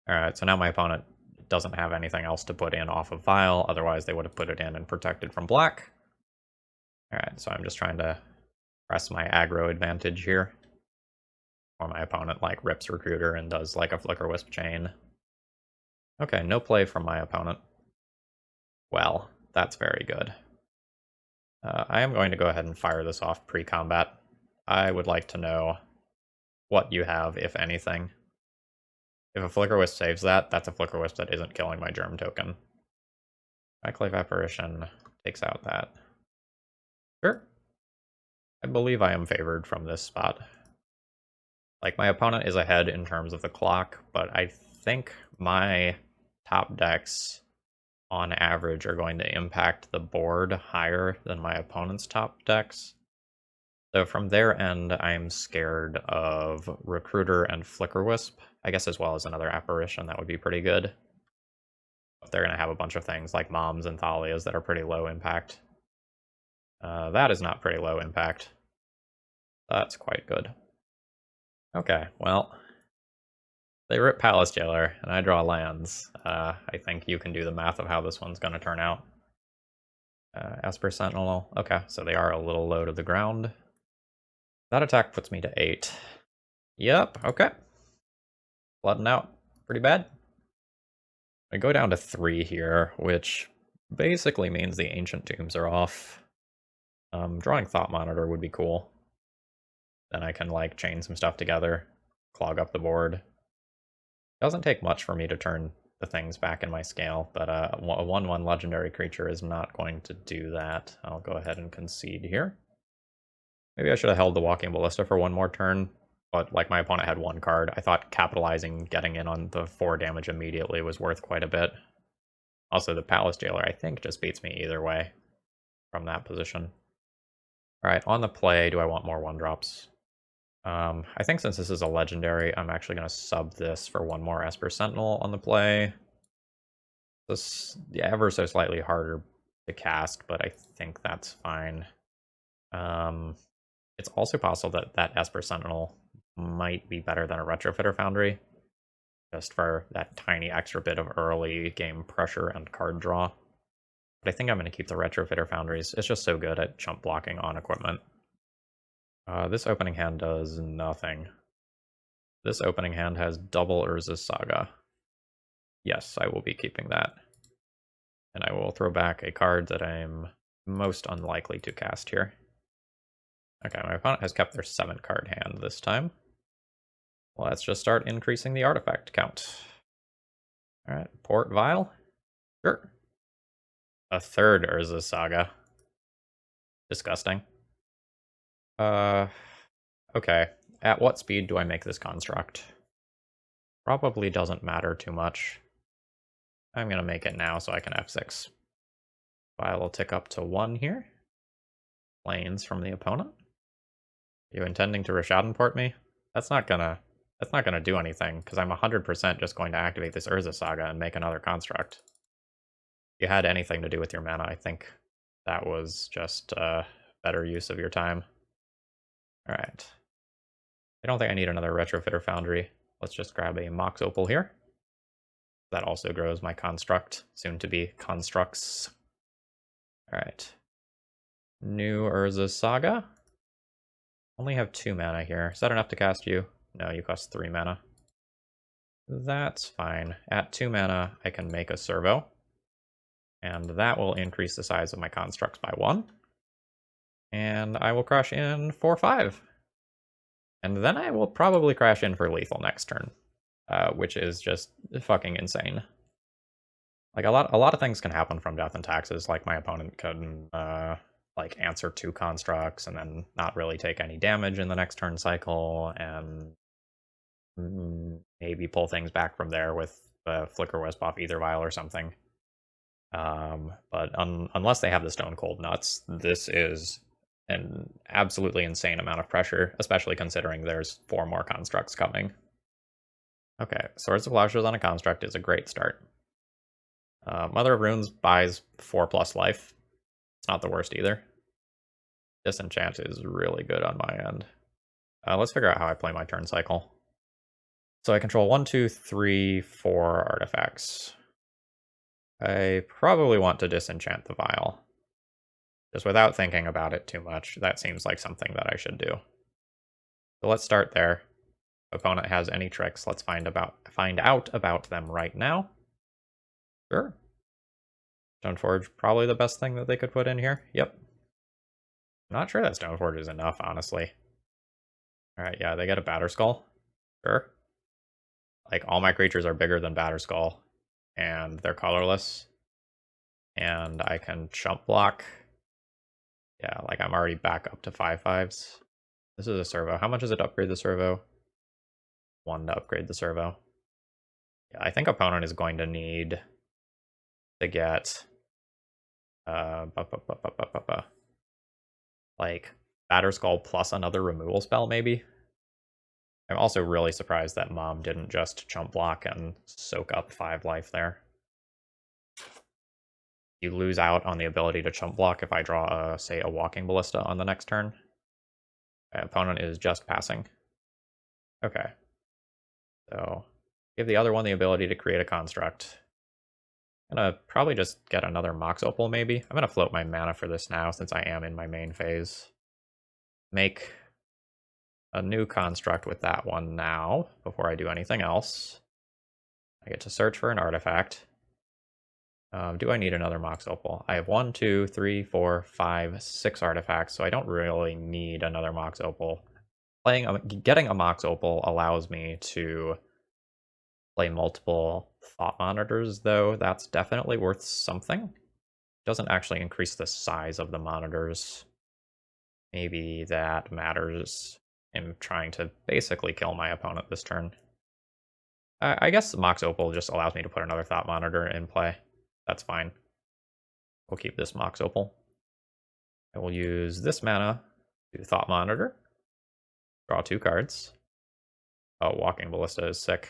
Alright, so now my opponent doesn't have anything else to put in off of Vial, otherwise they would have put it in and protected from black. Alright, so I'm just trying to press my aggro advantage here. Or my opponent like rips Recruiter and does like a Flicker Wisp chain. Okay, no play from my opponent. Well, that's very good. I am going to go ahead and fire this off pre-combat. I would like to know what you have, if anything. If a Flicker Wisp saves that, that's a Flicker Wisp that isn't killing my Germ token. Backclave Apparition takes out that. Sure. I believe I am favored from this spot. Like, my opponent is ahead in terms of the clock, but I think my top decks on average are going to impact the board higher than my opponent's top decks. So from their end, I'm scared of Recruiter and Flicker Wisp, I guess, as well as another Apparition. That would be pretty good. They're going to have a bunch of things like Moms and Thalias that are pretty low impact. That is not pretty low impact. That's quite good. Okay, well, they rip Palace Jailer, and I draw lands. I think you can do the math of how this one's going to turn out. Esper Sentinel. Okay, so they are a little low to the ground. That attack puts me to 8. Yep, okay. Flooding out. Pretty bad. I go down to 3 here, which basically means the Ancient Tombs are off. Drawing Thought Monitor would be cool. Then I can, like, chain some stuff together, clog up the board. Doesn't take much for me to turn the things back in my scale, but a 1/1 legendary creature is not going to do that. I'll go ahead and concede here. Maybe I should have held the Walking Ballista for one more turn, but like my opponent had 1 card, I thought capitalizing getting in on the 4 damage immediately was worth quite a bit. Also, the Palace Jailer, I think, just beats me either way from that position. Alright, on the play, do I want more 1-drops? I think since this is a legendary, I'm actually going to sub this for 1 more Esper Sentinel on the play. This, yeah, ever so slightly harder to cast, but I think that's fine. It's also possible that that Esper Sentinel might be better than a Retrofitter Foundry, just for that tiny extra bit of early game pressure and card draw. But I think I'm going to keep the Retrofitter Foundries. It's just so good at chump blocking on equipment. This opening hand does nothing. This opening hand has double Urza's Saga. Yes, I will be keeping that. And I will throw back a card that I'm most unlikely to cast here. Okay, my opponent has kept their 7-card hand this time. Well, let's just start increasing the artifact count. Alright, Port Vial? Sure. A 3rd Urza's Saga. Disgusting. Okay. At what speed do I make this construct? Probably doesn't matter too much. I'm gonna make it now so I can F6. Vial will tick up to 1 here. Planes from the opponent. You intending to Rishadan port me? That's not gonna do anything, because I'm 100% just going to activate this Urza Saga and make another construct. If you had anything to do with your mana, I think that was just better use of your time. Alright. I don't think I need another Retrofitter Foundry. Let's just grab a Mox Opal here. That also grows my construct, soon to be constructs. Alright. New Urza Saga. Only have 2 mana here. Is that enough to cast you? No, you cost 3 mana. That's fine. At 2 mana, I can make a servo. And that will increase the size of my constructs by 1. And I will crush in 4/5. And then I will probably crash in for lethal next turn, which is just fucking insane. Like a lot of things can happen from Death and Taxes. Like my opponent can like answer 2 constructs and then not really take any damage in the next turn cycle, and maybe pull things back from there with Flicker Wisp off Ether Vial or something. But unless they have the Stone Cold Nuts, this is an absolutely insane amount of pressure, especially considering there's 4 more constructs coming. Okay, Swords of Plowshares on a construct is a great start. Mother of Runes buys 4+ life. It's not the worst either. Disenchant is really good on my end. Let's figure out how I play my turn cycle. So I control 1, 2, 3, 4 artifacts. I probably want to disenchant the Vial. Just without thinking about it too much, that seems like something that I should do. So let's start there. If opponent has any tricks, let's find out about them right now. Sure. Stoneforge, probably the best thing that they could put in here. Yep. I'm not sure that Stoneforge is enough, honestly. Alright, yeah, they get a Batterskull. Sure. Like, all my creatures are bigger than Batterskull, and they're colorless. And I can chump block. Yeah, like I'm already back up to 5/5s. This is a servo. How much does it upgrade the servo? 1 to upgrade the servo. Yeah, I think opponent is going to need to get like Batterskull plus another removal spell, maybe. I'm also really surprised that Mom didn't just chump block and soak up 5 life there. you lose out on the ability to chump block if I draw, say, a walking ballista on the next turn. My opponent is just passing. Okay. So give the other one the ability to create a construct. I'm gonna probably just get another Mox Opal, maybe. I'm gonna float my mana for this now, since I am in my main phase. Make a new construct with that one now, before I do anything else. I get to search for an artifact. Do I need another Mox Opal? I have 1, 2, 3, 4, 5, 6 artifacts, so I don't really need another Mox Opal. Getting a Mox Opal allows me to play multiple thought monitors, though. That's definitely worth something. Doesn't actually increase the size of the monitors. Maybe that matters. I'm trying to basically kill my opponent this turn. I guess the Mox Opal just allows me to put another thought monitor in play. That's fine. We'll keep this Mox Opal. I will use this mana to thought monitor. Draw 2 cards. Oh, Walking Ballista is sick.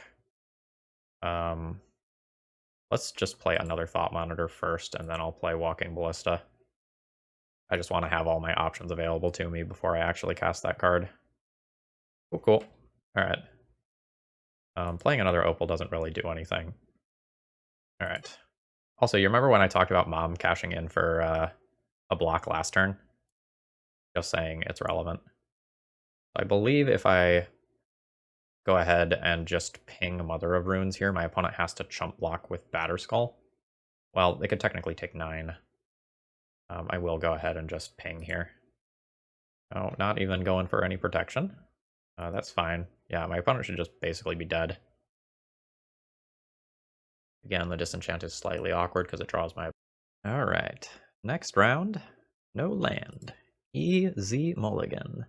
Let's just play another Thought Monitor first, and then I'll play Walking Ballista. I just want to have all my options available to me before I actually cast that card. Oh, cool. Alright. Playing another Opal doesn't really do anything. Alright. Also, you remember when I talked about Mom cashing in for a block last turn? Just saying it's relevant. I believe if I go ahead and just ping Mother of Runes here, my opponent has to chump block with Batterskull. Well, they could technically take 9. I will go ahead and just ping here. Oh, not even going for any protection. That's fine. Yeah, my opponent should just basically be dead. Again, the disenchant is slightly awkward because it draws my... Alright, next round, no land. Easy mulligan.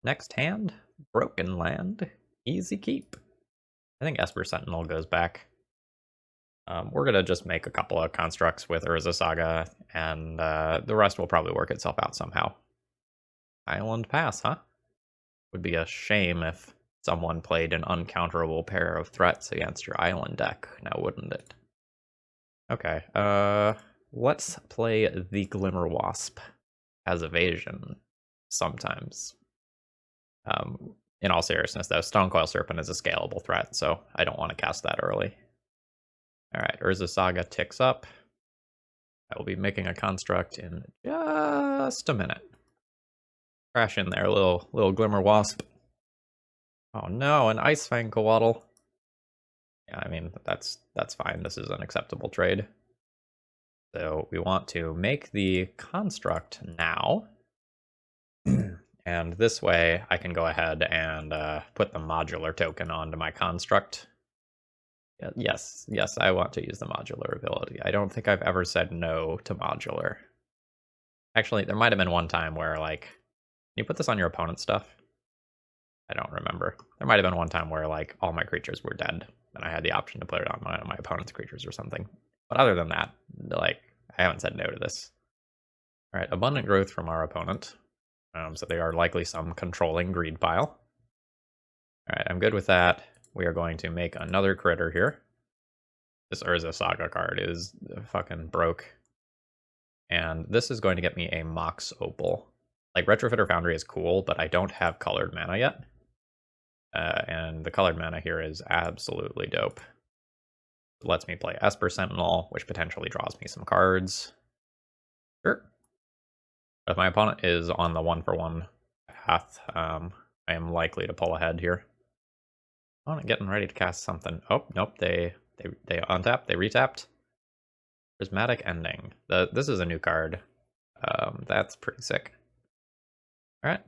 Next hand, broken land. Easy keep. I think Esper Sentinel goes back. We're going to just make a couple of constructs with Urza Saga, and the rest will probably work itself out somehow. Island pass, huh? Would be a shame if someone played an uncounterable pair of threats against your island deck, now wouldn't it? Okay, let's play the Glimmer Wasp as evasion sometimes. In all seriousness, though, Stonecoil Serpent is a scalable threat, so I don't want to cast that early. Alright, Urza Saga ticks up. I will be making a construct in just a minute. Crash in there, little Glimmer Wasp. Oh no, an Ice Fang Coatl. Yeah, I mean, that's fine. This is an acceptable trade. So we want to make the construct now. And this way I can go ahead and put the modular token onto my construct. Yes, I want to use the modular ability. I don't think I've ever said no to modular. Actually, there might have been one time where, like, can you put this on your opponent's stuff? I don't remember. There might have been one time where, like, all my creatures were dead, and I had the option to put it on my opponent's creatures or something. But other than that, like, I haven't said no to this. Alright, abundant growth from our opponent. So they are likely some controlling greed pile. Alright, I'm good with that. We are going to make another critter here. This Urza Saga card is fucking broke. And this is going to get me a Mox Opal. Like, Retrofitter Foundry is cool, but I don't have colored mana yet. And the colored mana here is absolutely dope. It lets me play Esper Sentinel, which potentially draws me some cards. Sure. If my opponent is on the 1-for-1 path, I am likely to pull ahead here. Opponent getting ready to cast something. Oh, nope, they untapped, they retapped. Prismatic Ending. This is a new card. That's pretty sick. Alright,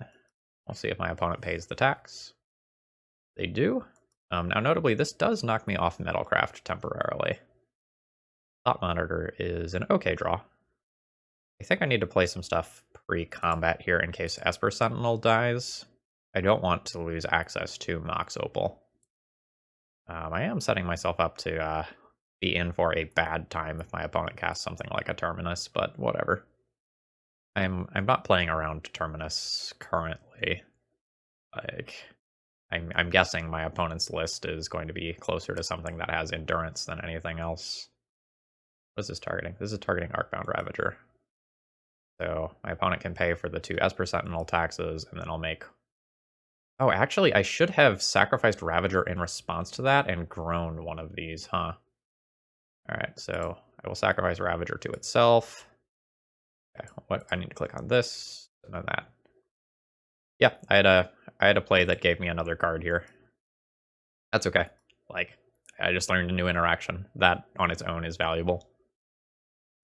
we'll see if my opponent pays the tax. They do. Now, notably, this does knock me off Metalcraft temporarily. Thought Monitor is an okay draw. I think I need to play some stuff pre-combat here in case Esper Sentinel dies. I don't want to lose access to Mox Opal. I am setting myself up to be in for a bad time if my opponent casts something like a Terminus, but whatever. I'm not playing around Terminus currently. Like, I'm guessing my opponent's list is going to be closer to something that has endurance than anything else. What is this targeting? This is targeting Arcbound Ravager. So my opponent can pay for the 2 Esper Sentinel taxes, and then I'll make... Oh, actually, I should have sacrificed Ravager in response to that and grown one of these, huh? Alright, so I will sacrifice Ravager to itself. Okay, what I need to click on this, and then that. Yeah, I had a play that gave me another card here. That's okay. Like, I just learned a new interaction. That on its own is valuable.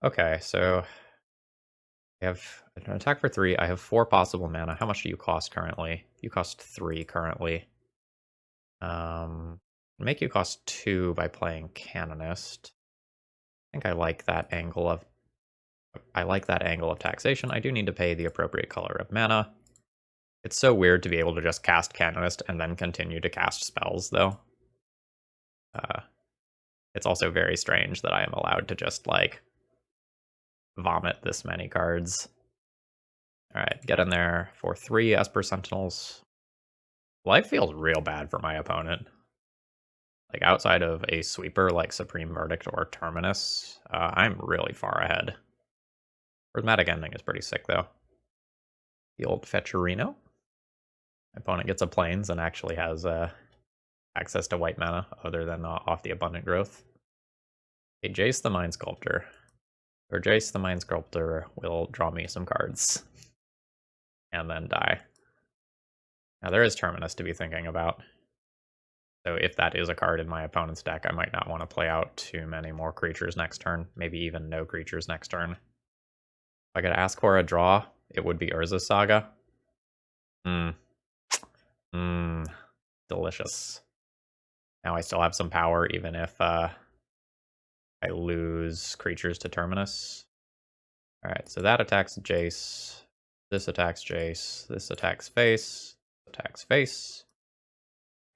Okay, so I have an attack for 3. I have 4 possible mana. How much do you cost currently? You cost 3 currently. Make you cost 2 by playing Canonist. I think I like that angle of taxation. I do need to pay the appropriate color of mana. It's so weird to be able to just cast Canonist and then continue to cast spells, though. It's also very strange that I am allowed to just, like, vomit this many cards. Alright, get in there for 3 Esper Sentinels. Life feels real bad for my opponent. Like, outside of a sweeper like Supreme Verdict or Terminus, I'm really far ahead. Prismatic Ending is pretty sick, though. The old Fetcherino. My opponent gets a Plains and actually has access to white mana other than off the Abundant Growth. Okay, Jace the Mind Sculptor. Or Jace the Mind Sculptor will draw me some cards. And then die. Now there is Terminus to be thinking about. So if that is a card in my opponent's deck, I might not want to play out too many more creatures next turn. Maybe even no creatures next turn. If I could ask for a draw, it would be Urza Saga. Delicious. Now I still have some power, even if I lose creatures to Terminus. Alright, so that attacks Jace. This attacks Jace. This attacks face. Attacks face.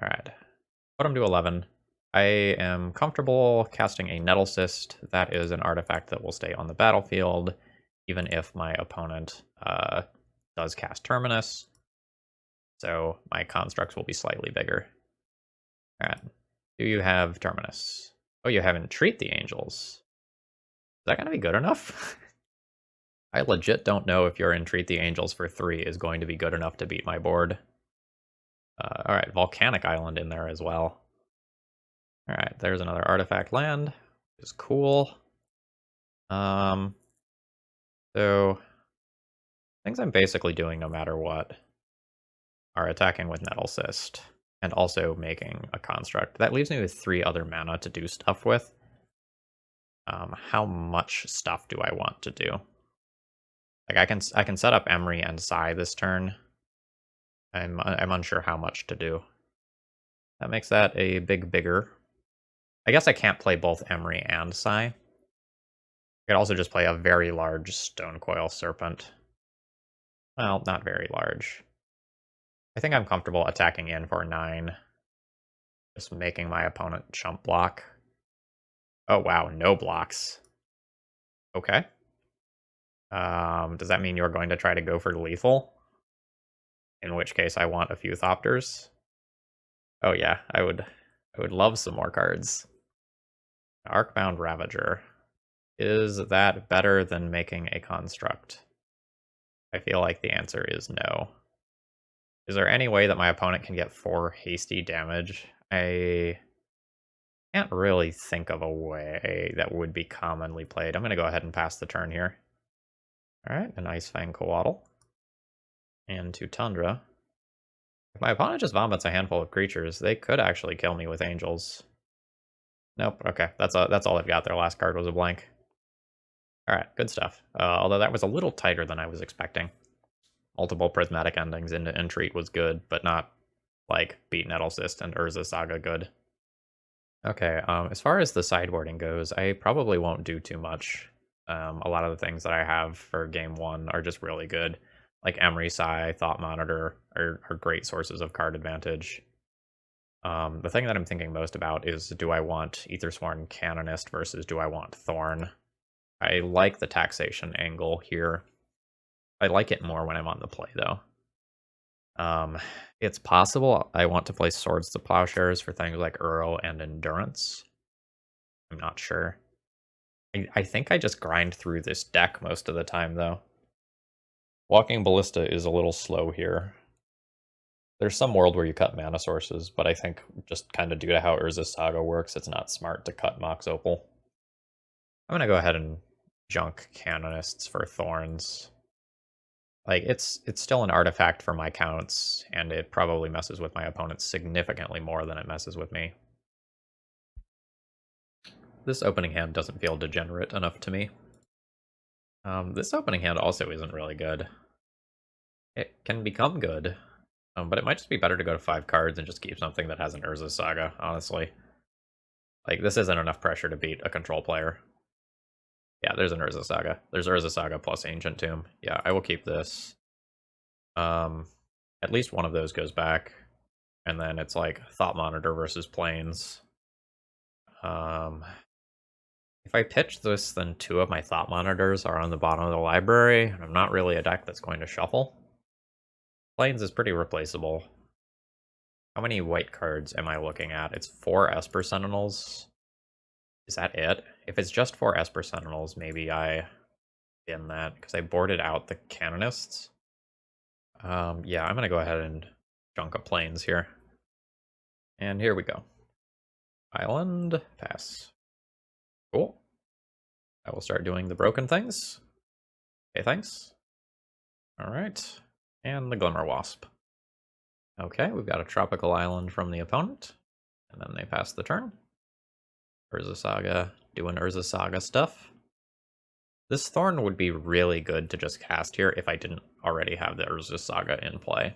Alright. Put him to 11. I am comfortable casting a Nettle Cyst. That is an artifact that will stay on the battlefield, even if my opponent does cast Terminus. So my constructs will be slightly bigger. Alright. Do you have Terminus? Oh, you have Entreat the Angels. Is that going to be good enough? I legit don't know if your Entreat the Angels for 3 is going to be good enough to beat my board. Alright, Volcanic Island in there as well. Alright, there's another artifact land, which is cool. So things I'm basically doing no matter what are attacking with Nettle Cyst and also making a construct. That leaves me with 3 other mana to do stuff with. How much stuff do I want to do? Like I can set up Emery and Psy this turn. I'm unsure how much to do. That makes that a bigger. I guess I can't play both Emery and Psy. I could also just play a very large Stonecoil Serpent. Well, not very large. I think I'm comfortable attacking in for 9. Just making my opponent chump block. Oh wow, no blocks. Okay. Does that mean you're going to try to go for lethal? In which case I want a few Thopters. Oh yeah, I would love some more cards. Arcbound Ravager. Is that better than making a construct? I feel like the answer is no. Is there any way that my opponent can get 4 hasty damage? I can't really think of a way that would be commonly played. I'm going to go ahead and pass the turn here. Alright, an Ice Fang Coatl. And to Tundra. If my opponent just vomits a handful of creatures, they could actually kill me with Angels. Nope, okay, that's all they've got. Their last card was a blank. Alright, good stuff. Although that was a little tighter than I was expecting. Multiple Prismatic Endings into Entreat was good, but not, like, beat Nettle Cyst and Urza Saga good. Okay, as far as the sideboarding goes, I probably won't do too much. A lot of the things that I have for game 1 are just really good. Like Emery, Psy, Thought Monitor are great sources of card advantage. The thing that I'm thinking most about is, do I want Aethersworn Canonist versus do I want Thorn? I like the taxation angle here. I like it more when I'm on the play, though. It's possible I want to play Swords to Plowshares for things like Uro and Endurance. I'm not sure. I think I just grind through this deck most of the time, though. Walking Ballista is a little slow here. There's some world where you cut mana sources, but I think just kind of due to how Urza Saga works, it's not smart to cut Mox Opal. I'm gonna go ahead and junk Canonists for Thorns. Like, it's still an artifact for my counts, and it probably messes with my opponents significantly more than it messes with me. This opening hand doesn't feel degenerate enough to me. This opening hand also isn't really good. It can become good, but it might just be better to go to 5 cards and just keep something that has an Urza Saga, honestly. Like, this isn't enough pressure to beat a control player. Yeah, there's an Urza Saga. There's Urza Saga plus Ancient Tomb. Yeah, I will keep this. At least one of those goes back. And then it's like Thought Monitor versus Plains. If I pitch this, then 2 of my Thought Monitors are on the bottom of the library, and I'm not really a deck that's going to shuffle. Plains is pretty replaceable. How many white cards am I looking at? It's 4 Esper Sentinels. Is that it? If it's just 4 Esper Sentinels, maybe I bin that, because I boarded out the Canonists. Yeah, I'm going to go ahead and junk a Plains here. And here we go. Island, pass. Cool. I will start doing the broken things. Okay, thanks. Alright. And the Glimmer Wasp. Okay, we've got a tropical island from the opponent. And then they pass the turn. Urza Saga doing Urza Saga stuff. This Thorn would be really good to just cast here if I didn't already have the Urza Saga in play.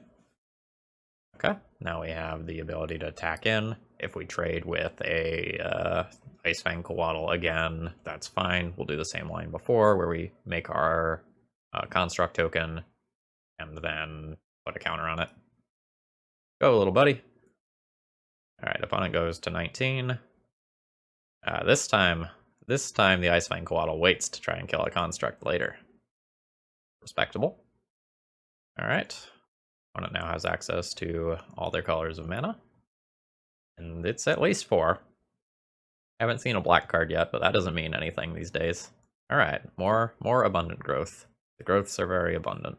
Okay, now we have the ability to attack in. If we trade with a Ice Fang Coatl again, that's fine. We'll do the same line before where we make our construct token and then put a counter on it. Go, little buddy. Alright, opponent goes to 19. This time the Ice Fang Coatl waits to try and kill a construct later. Respectable. Alright. Opponent now has access to all their colors of mana. And it's at least 4. I haven't seen a black card yet, but that doesn't mean anything these days. Alright, more abundant growth. The growths are very abundant.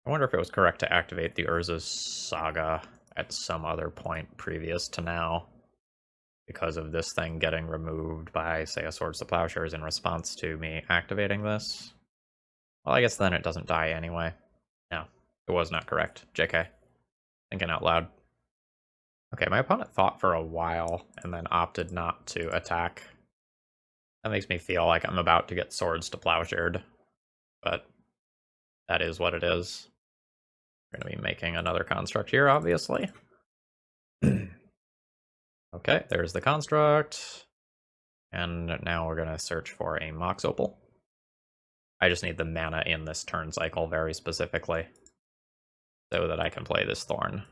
I wonder if it was correct to activate the Urza Saga at some other point previous to now, because of this thing getting removed by, say, a Swords to Plowshares in response to me activating this. Well, I guess then it doesn't die anyway. No, it was not correct. JK. Thinking out loud. Okay, my opponent thought for a while and then opted not to attack. That makes me feel like I'm about to get Swords to Plowshared, but that is what it is. We're going to be making another construct here, obviously. Okay, there's the construct. And now we're going to search for a Mox Opal. I just need the mana in this turn cycle very specifically so that I can play this Thorn.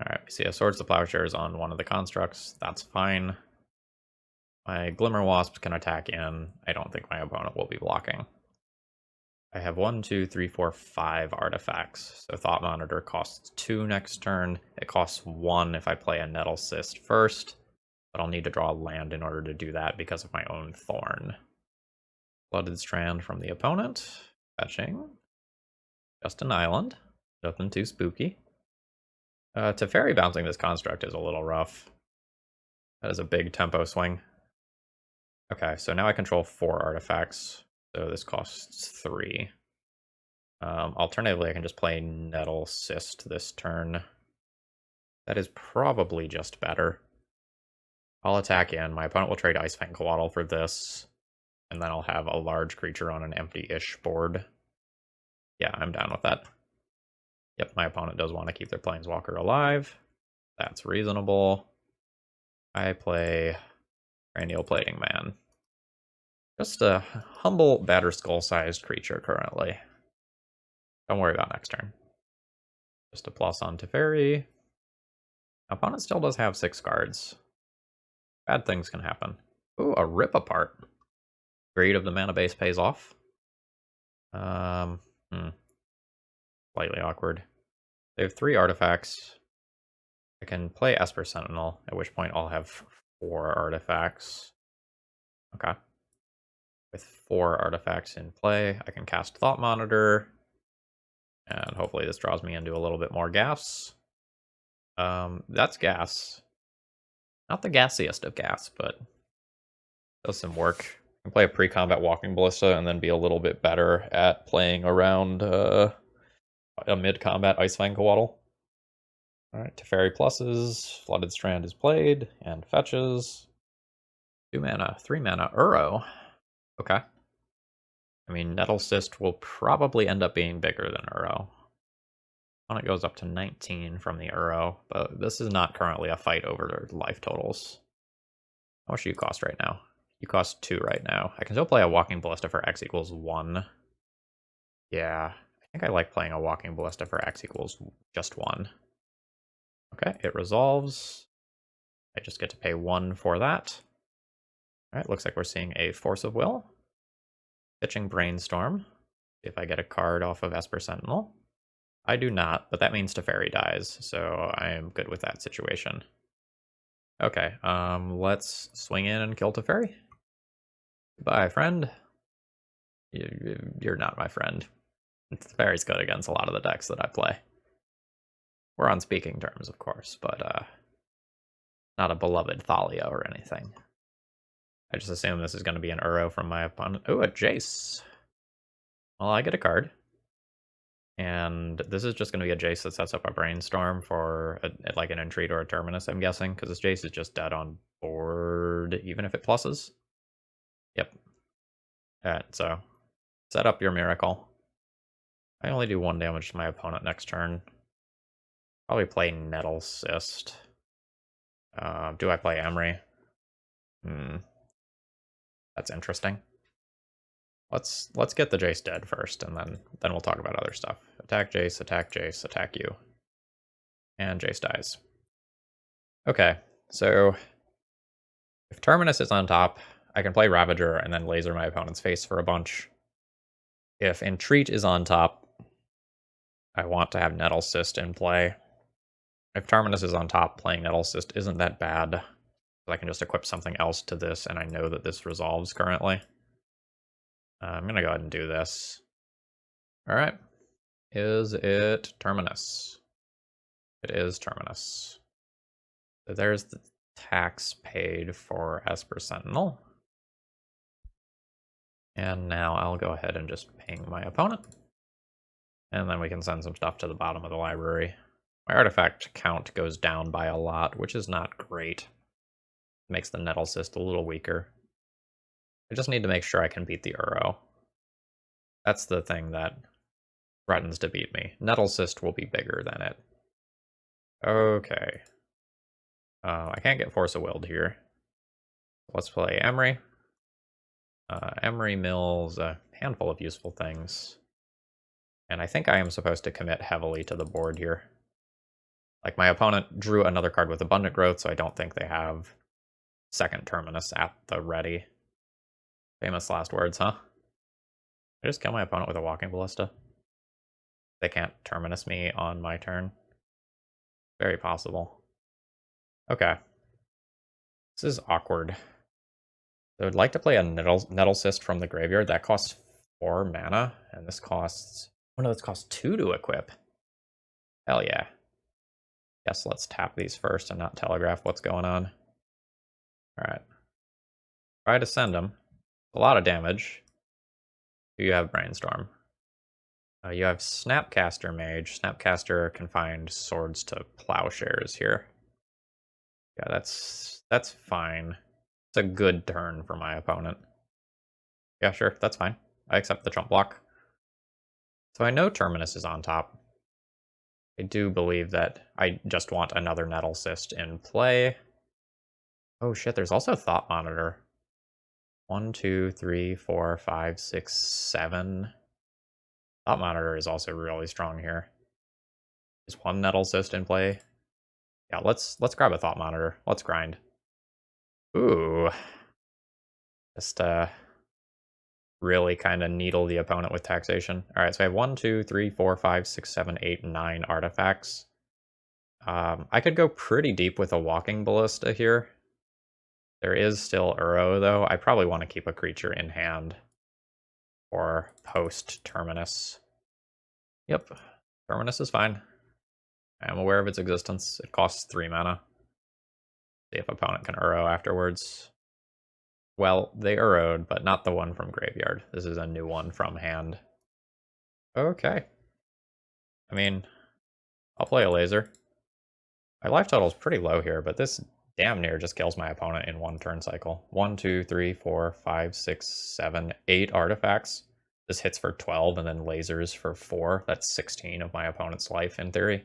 Alright, we see a Swords to Plowshares on one of the constructs. That's fine. My Glimmer Wasps can attack in. I don't think my opponent will be blocking. I have 1, 2, 3, 4, 5 artifacts. So Thought Monitor costs 2 next turn. It costs 1 if I play a Nettle Cyst first. But I'll need to draw a land in order to do that because of my own Thorn. Blooded Strand from the opponent. Fetching. Just an island. Nothing too spooky. Teferi bouncing this construct is a little rough. That is a big tempo swing. Okay, so now I control 4 artifacts. So this costs 3. Alternatively, I can just play Nettle Cyst this turn. That is probably just better. I'll attack in. My opponent will trade Ice Fang Coatl for this. And then I'll have a large creature on an empty-ish board. Yeah, I'm down with that. Yep, my opponent does want to keep their Planeswalker alive. That's reasonable. I play Cranial Plating Man. Just a humble Batterskull-sized creature currently. Don't worry about next turn. Just a plus on Teferi. Opponent still does have 6 cards. Bad things can happen. Ooh, a Rip Apart. Greed of the mana base pays off. Slightly awkward. They have 3 artifacts. I can play Esper Sentinel, at which point I'll have 4 artifacts. Okay. With 4 artifacts in play, I can cast Thought Monitor, and hopefully this draws me into a little bit more gas. That's gas. Not the gassiest of gas, but does some work. I can play a pre-combat Walking Ballista and then be a little bit better at playing around a mid-combat Ice Fang Coatl. Alright, Teferi pluses, Flooded Strand is played, and fetches. 2 mana, 3 mana, Uro. Okay. I mean, Nettle Cyst will probably end up being bigger than Uro. It goes up to 19 from the Uro, but this is not currently a fight over life totals. How much do you cost right now? You cost 2 right now. I can still play a Walking Ballista for X equals 1. Yeah, I think I like playing a Walking Ballista for X equals just 1. Okay, it resolves. I just get to pay 1 for that. Alright, looks like we're seeing a Force of Will. Pitching Brainstorm. See if I get a card off of Esper Sentinel. I do not, but that means Teferi dies, so I am good with that situation. Okay, let's swing in and kill Teferi. Goodbye, friend. You're not my friend. Teferi's good against a lot of the decks that I play. We're on speaking terms, of course, but not a beloved Thalia or anything. I just assume this is going to be an Uro from my opponent. Ooh, a Jace. Well, I get a card. And this is just going to be a Jace that sets up a Brainstorm for like an Entreat or a Terminus, I'm guessing, because this Jace is just dead on board, even if it pluses. Yep. Alright, so set up your Miracle. I only do 1 damage to my opponent next turn. Probably play Nettle Cyst. Do I play Emery? That's interesting. Let's get the Jace dead first, and then we'll talk about other stuff. Attack Jace, attack you. And Jace dies. Okay, so if Terminus is on top, I can play Ravager and then laser my opponent's face for a bunch. If Entreat is on top, I want to have Nettle Cyst in play. If Terminus is on top, playing Nettle Cyst isn't that bad. I can just equip something else to this, and I know that this resolves currently. I'm going to go ahead and do this. Alright. Is it Terminus? It is Terminus. So there's the tax paid for Esper Sentinel. And now I'll go ahead and just ping my opponent. And then we can send some stuff to the bottom of the library. My artifact count goes down by a lot, which is not great. Makes the Nettle Cyst a little weaker. I just need to make sure I can beat the Uro. That's the thing that threatens to beat me. Nettle Cyst will be bigger than it. Okay. I can't get Force of Willed here. Let's play Emery. Emery mills a handful of useful things. And I think I am supposed to commit heavily to the board here. Like, my opponent drew another card with Abundant Growth, so I don't think they have second Terminus at the ready. Famous last words, huh? I just kill my opponent with a Walking Ballista. They can't Terminus me on my turn. Very possible. Okay. This is awkward. So I'd like to play a Nettle Cyst from the graveyard. That costs 4 mana, and this costs... Oh no, this costs 2 to equip. Hell yeah. Guess let's tap these first and not telegraph what's going on. Alright. Try to send them. A lot of damage. Do you have Brainstorm? You have Snapcaster Mage. Snapcaster can find swords to plowshares here. Yeah, that's fine. It's a good turn for my opponent. Yeah, sure, that's fine. I accept the trump block. So I know Terminus is on top. I do believe that I just want another Nettle Cyst in play. Oh shit, there's also Thought Monitor. 1, 2, 3, 4, 5, 6, 7. Thought Monitor is also really strong here. Is 1 Nettle Cyst in play? Yeah, let's grab a Thought Monitor. Let's grind. Ooh. Just really kind of needle the opponent with taxation. Alright, so I have 1, 2, 3, 4, 5, 6, 7, 8, 9 artifacts. I could go pretty deep with a Walking Ballista here. There is still Uro, though. I probably want to keep a creature in hand for post-Terminus. Yep, Terminus is fine. I am aware of its existence. It costs 3 mana. See if opponent can Uro afterwards. Well, they Uro'd, but not the one from graveyard. This is a new one from hand. Okay. I mean, I'll play a laser. My life total is pretty low here, but this damn near just kills my opponent in one turn cycle. 1, 2, 3, 4, 5, 6, 7, 8 artifacts. This hits for 12 and then lasers for 4. That's 16 of my opponent's life in theory.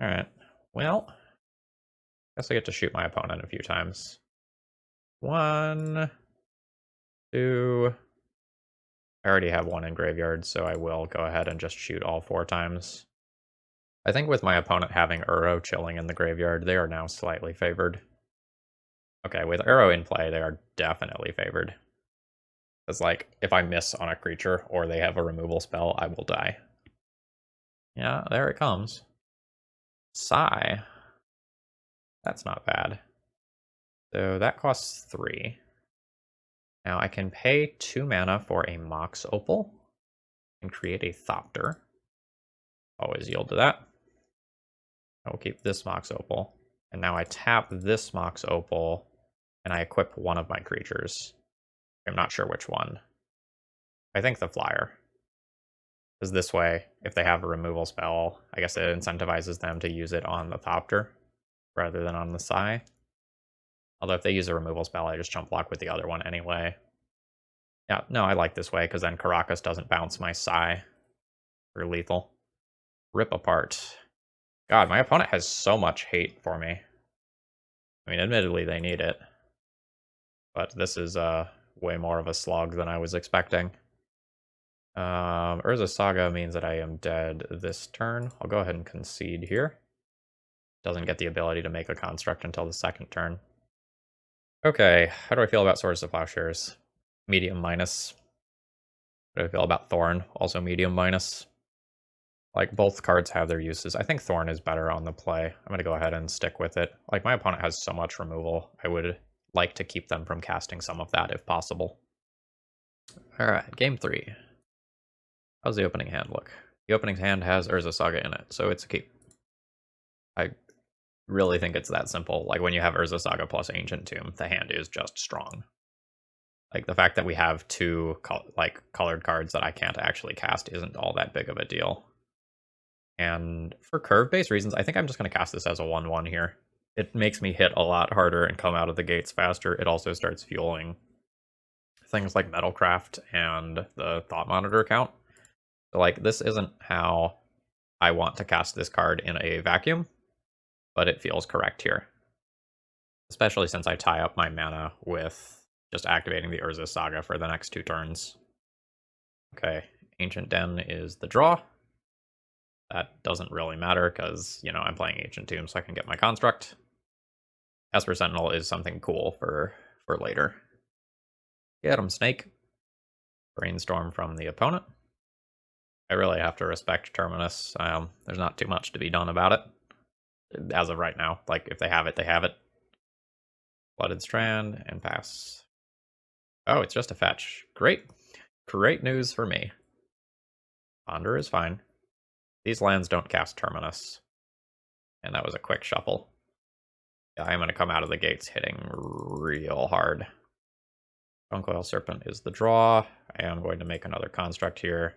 Alright, well, I guess I get to shoot my opponent a few times. 1, 2... I already have one in graveyard, so I will go ahead and just shoot all 4 times. I think with my opponent having Uro chilling in the graveyard, they are now slightly favored. Okay, with Uro in play, they are definitely favored. Because, like, if I miss on a creature or they have a removal spell, I will die. Yeah, there it comes. Sigh. That's not bad. So that costs 3. Now I can pay 2 mana for a Mox Opal and create a Thopter. Always yield to that. I will keep this Mox Opal. And now I tap this Mox Opal and I equip one of my creatures. I'm not sure which one. I think the Flyer. Because this way, if they have a removal spell, I guess it incentivizes them to use it on the Thopter rather than on the Sigh. Although if they use a removal spell, I just jump block with the other one anyway. Yeah, no, I like this way, because then Caracas doesn't bounce my Sigh for lethal. Rip apart. God, my opponent has so much hate for me. I mean, admittedly, they need it. But this is way more of a slog than I was expecting. Urza Saga means that I am dead this turn. I'll go ahead and concede here. Doesn't get the ability to make a construct until the second turn. Okay, how do I feel about Swords to Plowshares? Medium minus. How do I feel about Thorn? Also medium minus. Like, both cards have their uses. I think Thorn is better on the play. I'm going to go ahead and stick with it. Like, my opponent has so much removal. I would like to keep them from casting some of that if possible. Alright, game 3. How's the opening hand look? The opening hand has Urza Saga in it, so it's a keep. I really think it's that simple. Like, when you have Urza Saga plus Ancient Tomb, the hand is just strong. Like, the fact that we have 2 colored cards that I can't actually cast isn't all that big of a deal. And for curve-based reasons, I think I'm just going to cast this as a 1/1 here. It makes me hit a lot harder and come out of the gates faster. It also starts fueling things like Metalcraft and the Thought Monitor account. So, like, this isn't how I want to cast this card in a vacuum, but it feels correct here. Especially since I tie up my mana with just activating the Urza Saga for the next 2 turns. Okay, Ancient Den is the draw. That doesn't really matter because, you know, I'm playing Ancient Tomb so I can get my construct. Esper Sentinel is something cool for later. Get him, Snake. Brainstorm from the opponent. I really have to respect Terminus. There's not too much to be done about it. As of right now. Like, if they have it, they have it. Flooded Strand and pass. Oh, it's just a fetch. Great. Great news for me. Ponder is fine. These lands don't cast Terminus. And that was a quick shuffle. Yeah, I'm going to come out of the gates hitting real hard. Concoil Serpent is the draw. I am going to make another construct here.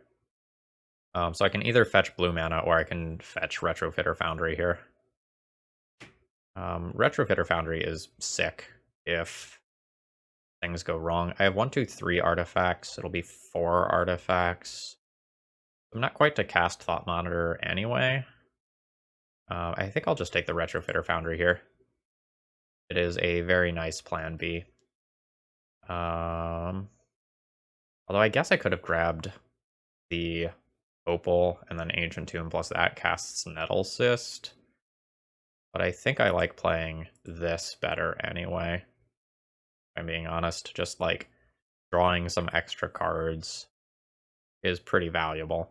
So I can either fetch blue mana or I can fetch Retrofitter Foundry here. Retrofitter Foundry is sick if things go wrong. I have 1, 2, 3 artifacts. It'll be 4 artifacts. I'm not quite to cast Thought Monitor anyway. I think I'll just take the Retrofitter Foundry here. It is a very nice plan B. Although I guess I could have grabbed the Opal and then Ancient Tomb plus that casts Nettle Cyst. But I think I like playing this better anyway. If I'm being honest, just like drawing some extra cards is pretty valuable.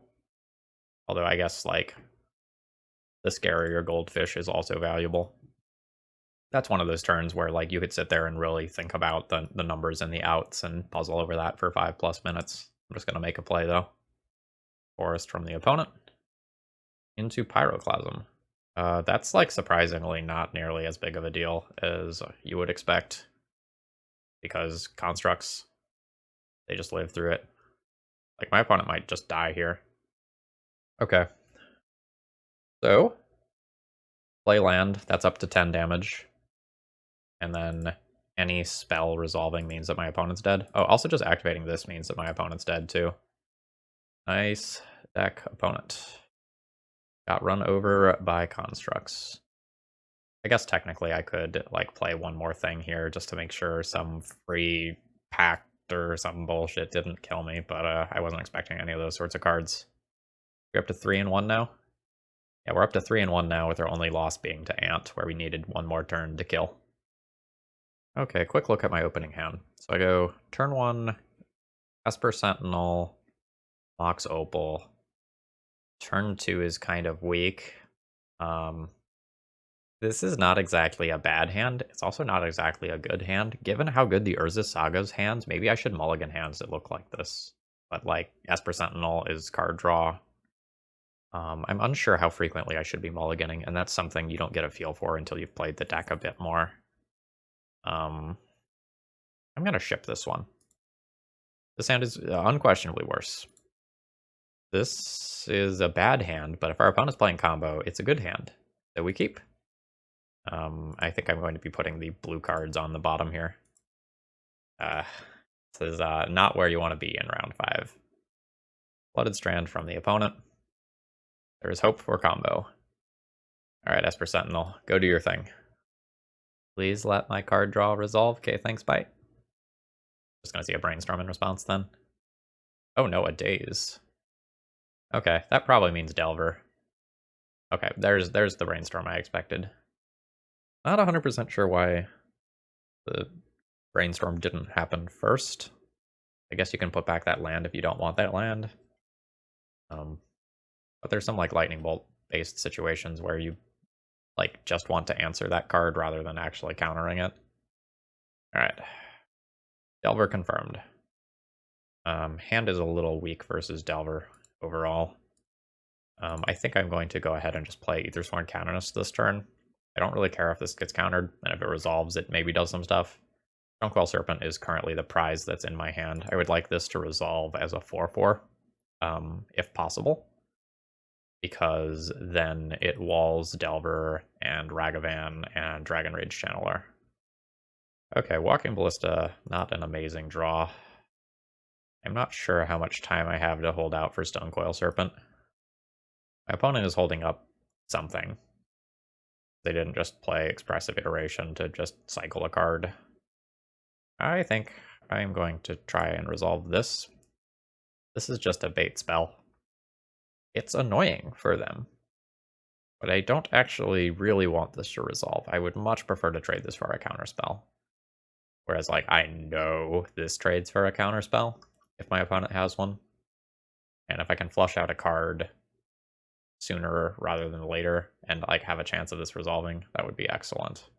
Although I guess like the Scarier Goldfish is also valuable. That's one of those turns where like you could sit there and really think about the numbers and the outs and puzzle over that for 5+ minutes. I'm just gonna make a play though. Forest from the opponent into Pyroclasm. That's like surprisingly not nearly as big of a deal as you would expect, because constructs, they just live through it. Like my opponent might just die here. Okay. So play land, that's up to 10 damage. And then any spell resolving means that my opponent's dead. Oh, also just activating this means that my opponent's dead too. Nice deck, opponent. Got run over by constructs. I guess technically I could like play one more thing here just to make sure some free pact or some bullshit didn't kill me, but I wasn't expecting any of those sorts of cards. We're up to 3-1 now? Yeah, we're up to 3-1 now with our only loss being to Ant, where we needed one more turn to kill. Okay, quick look at my opening hand. So I go turn 1, Esper Sentinel, Mox Opal. Turn 2 is kind of weak. This is not exactly a bad hand. It's also not exactly a good hand. Given how good the Urza Saga's hands, maybe I should mulligan hands that look like this. But like, Esper Sentinel is card draw. I'm unsure how frequently I should be mulliganing, and that's something you don't get a feel for until you've played the deck a bit more. I'm going to ship this one. This hand is unquestionably worse. This is a bad hand, but if our opponent's playing combo, it's a good hand. So we keep. I think I'm going to be putting the blue cards on the bottom here. This is not where you want to be in round 5. Flooded Strand from the opponent. There is hope for combo. Alright, Esper Sentinel, go do your thing. Please let my card draw resolve. Okay, thanks, bye. Just gonna see a Brainstorm in response then. Oh no, a Daze. Okay, that probably means Delver. Okay, there's the Brainstorm I expected. Not 100% sure why the Brainstorm didn't happen first. I guess you can put back that land if you don't want that land. But there's some like Lightning Bolt based situations where you like just want to answer that card rather than actually countering it. Alright. Delver confirmed. Hand is a little weak versus Delver overall. I think I'm going to go ahead and just play Aethersworn Canonist this turn. I don't really care if this gets countered, and if it resolves, it maybe does some stuff. Stonecoil Serpent is currently the prize that's in my hand. I would like this to resolve as a 4/4, if possible, because then it walls Delver and Ragavan and Dragon Rage Channeler. Okay, Walking Ballista, not an amazing draw. I'm not sure how much time I have to hold out for Stonecoil Serpent. My opponent is holding up something. They didn't just play Expressive Iteration to just cycle a card. I think I'm going to try and resolve this. This is just a bait spell. It's annoying for them, but I don't actually really want this to resolve. I would much prefer to trade this for a counterspell. Whereas, like, I know this trades for a counterspell if my opponent has one. And if I can flush out a card sooner rather than later and, like, have a chance of this resolving, that would be excellent.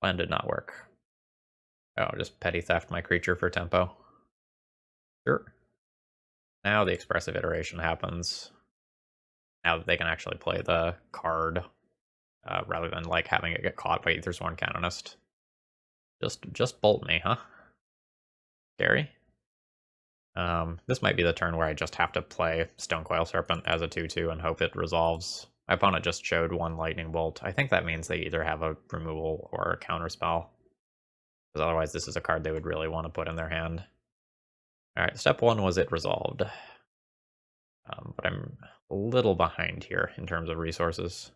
Plan did not work. Oh, just petty theft my creature for tempo. Sure. Now the Expressive Iteration happens. Now that they can actually play the card, rather than, like, having it get caught by Aethersworn Canonist. Just bolt me, huh? Scary. This might be the turn where I just have to play Stonecoil Serpent as a 2/2 and hope it resolves. My opponent just showed one Lightning Bolt. I think that means they either have a removal or a counterspell, because otherwise this is a card they would really want to put in their hand. Alright, step 1 was it resolved. But I'm a little behind here in terms of resources.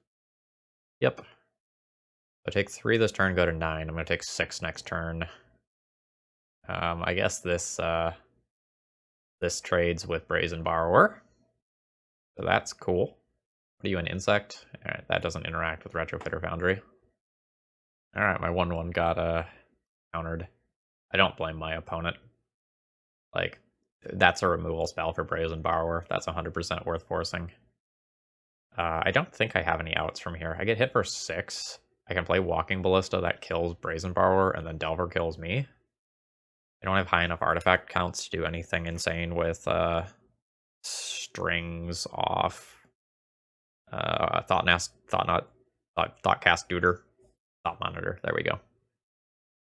Yep. So take 3 this turn, go to 9. I'm going to take 6 next turn. I guess this trades with Brazen Borrower. So that's cool. What are you, an insect? Alright, that doesn't interact with Retrofitter Foundry. Alright, my 1/1 got countered. I don't blame my opponent. Like, that's a removal spell for Brazen Borrower. That's 100% worth forcing. I don't think I have any outs from here. I get hit for 6. I can play Walking Ballista that kills Brazen Borrower, and then Delver kills me. I don't have high enough artifact counts to do anything insane with strings off. Thoughtcast Duder. Thought Monitor. There we go.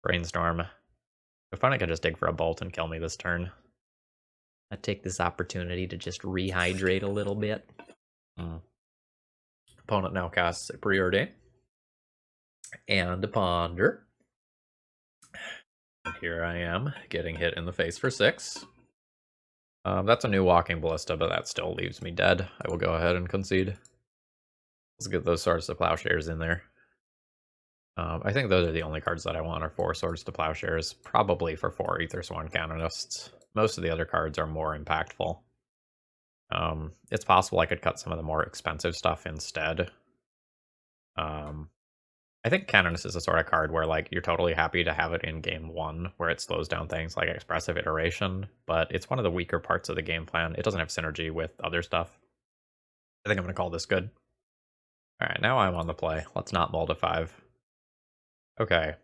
Brainstorm. Opponent can just dig for a bolt and kill me this turn. I take this opportunity to just rehydrate a little bit. Opponent now casts a Preordain and a Ponder. And here I am, getting hit in the face for 6. That's a new Walking Ballista, but that still leaves me dead. I will go ahead and concede. Let's get those Swords to Plowshares in there. I think those are the only cards that I want are 4 Swords to Plowshares, probably for 4 Aethersworn Canonists. Most of the other cards are more impactful. It's possible I could cut some of the more expensive stuff instead. I think Canonist is a sort of card where like you're totally happy to have it in game 1, where it slows down things like Expressive Iteration, but it's one of the weaker parts of the game plan. It doesn't have synergy with other stuff. I think I'm going to call this good. Alright, now I'm on the play. Let's not mull to 5. Okay.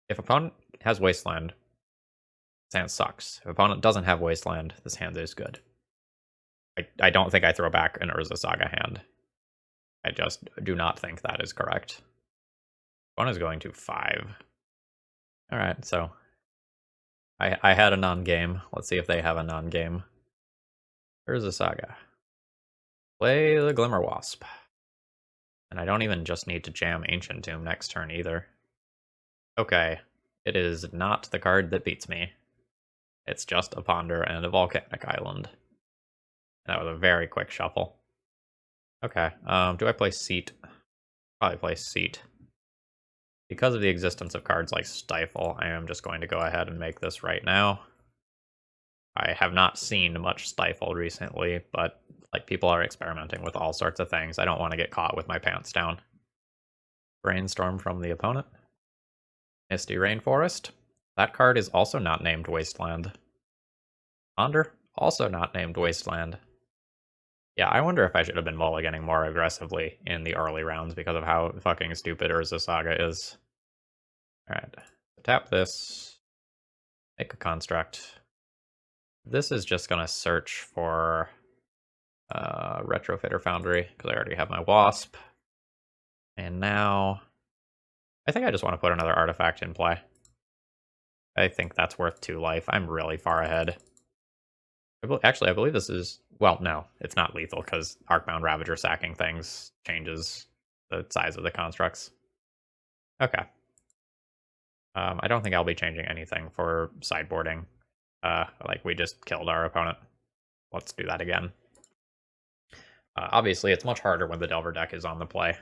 If opponent has Wasteland, this hand sucks. If opponent doesn't have Wasteland, this hand is good. I don't think I throw back an Urza Saga hand. I just do not think that is correct. One is going to 5. Alright, so I had a non-game. Let's see if they have a non-game. Urza Saga. Play the Glimmer Wasp. And I don't even just need to jam Ancient Tomb next turn either. Okay, it is not the card that beats me. It's just a Ponder and a Volcanic Island. That was a very quick shuffle. Okay, do I play Seat? Probably play Seat. Because of the existence of cards like Stifle, I am just going to go ahead and make this right now. I have not seen much Stifle recently, but like people are experimenting with all sorts of things. I don't want to get caught with my pants down. Brainstorm from the opponent. Misty Rainforest. That card is also not named Wasteland. Ponder, also not named Wasteland. Yeah, I wonder if I should have been mulliganing more aggressively in the early rounds because of how fucking stupid Urza Saga is. Alright, tap this. Make a construct. This is just gonna search for Retrofitter Foundry, because I already have my Wasp. And now I think I just want to put another artifact in play. I think that's worth 2 life. I'm really far ahead. Actually, I believe this is... Well, no, it's not lethal, because Arcbound Ravager sacking things changes the size of the constructs. Okay. I don't think I'll be changing anything for sideboarding. Like, we just killed our opponent. Let's do that again. Obviously, it's much harder when the Delver deck is on the play.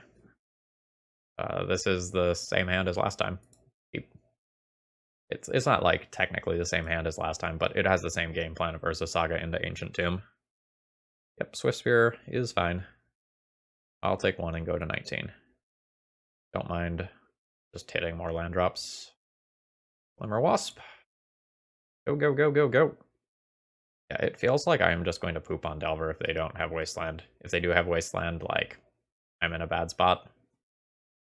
This is the same hand as last time. It's not like technically the same hand as last time, but it has the same game plan of Urza Saga into Ancient Tomb. Yep, Swift Spear is fine. I'll take 1 and go to 19. Don't mind just hitting more land drops. Glimmer Wasp. Go, go, go, go, go. Yeah, it feels like I am just going to poop on Delver if they don't have Wasteland. If they do have Wasteland, like, I'm in a bad spot.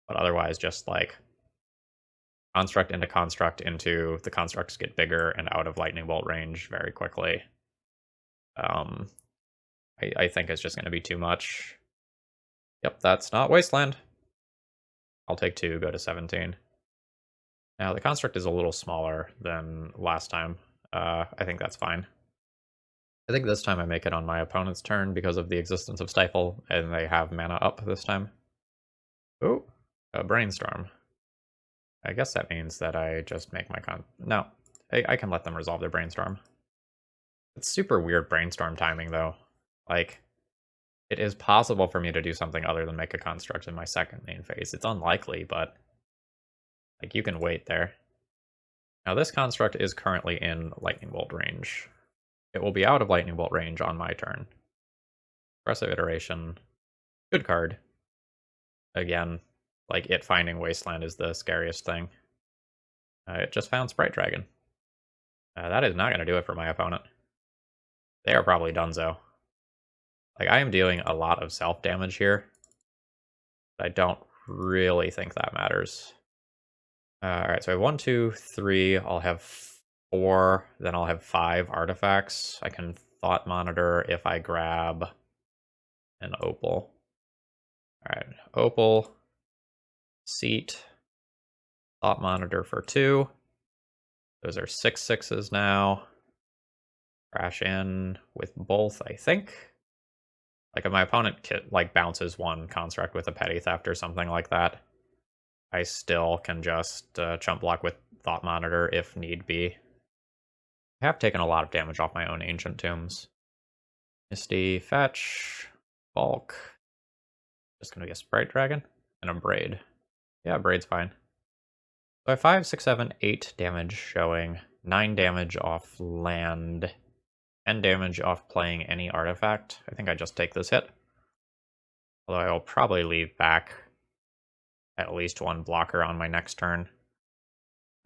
But otherwise, just like construct into the constructs get bigger and out of lightning bolt range very quickly. I think it's just going to be too much. Yep, that's not Wasteland. I'll take 2, go to 17. Now the construct is a little smaller than last time. I think that's fine. I think this time I make it on my opponent's turn because of the existence of Stifle, and they have mana up this time. Oh, a Brainstorm. I guess that means that I just make my No, I can let them resolve their Brainstorm. It's super weird Brainstorm timing, though. Like, it is possible for me to do something other than make a construct in my second main phase. It's unlikely, but like you can wait there. Now this construct is currently in Lightning Bolt range. It will be out of Lightning Bolt range on my turn. Aggressive Iteration. Good card. Again, like it finding Wasteland is the scariest thing. It just found Sprite Dragon. That is not going to do it for my opponent. They are probably donezo. Like, I am dealing a lot of self-damage here. I don't really think that matters. Alright, so I have 1, 2, 3. I'll have 4. Then I'll have 5 artifacts. I can Thought Monitor if I grab an Opal. Alright, Opal, Seat, Thought Monitor for 2. Those are 6 6s now. Crash in with both, I think. Like if my opponent bounces one construct with a Petty Theft or something like that, I still can just chump block with Thought Monitor if need be. I have taken a lot of damage off my own Ancient Tombs. Misty, Fetch, Bulk. Just gonna be a Sprite Dragon and a Braid. Yeah, Braid's fine. So I have 5, 6, 7, 8 damage showing, 9 damage off land, 10 damage off playing any artifact. I think I just take this hit. Although I will probably leave back at least one blocker on my next turn.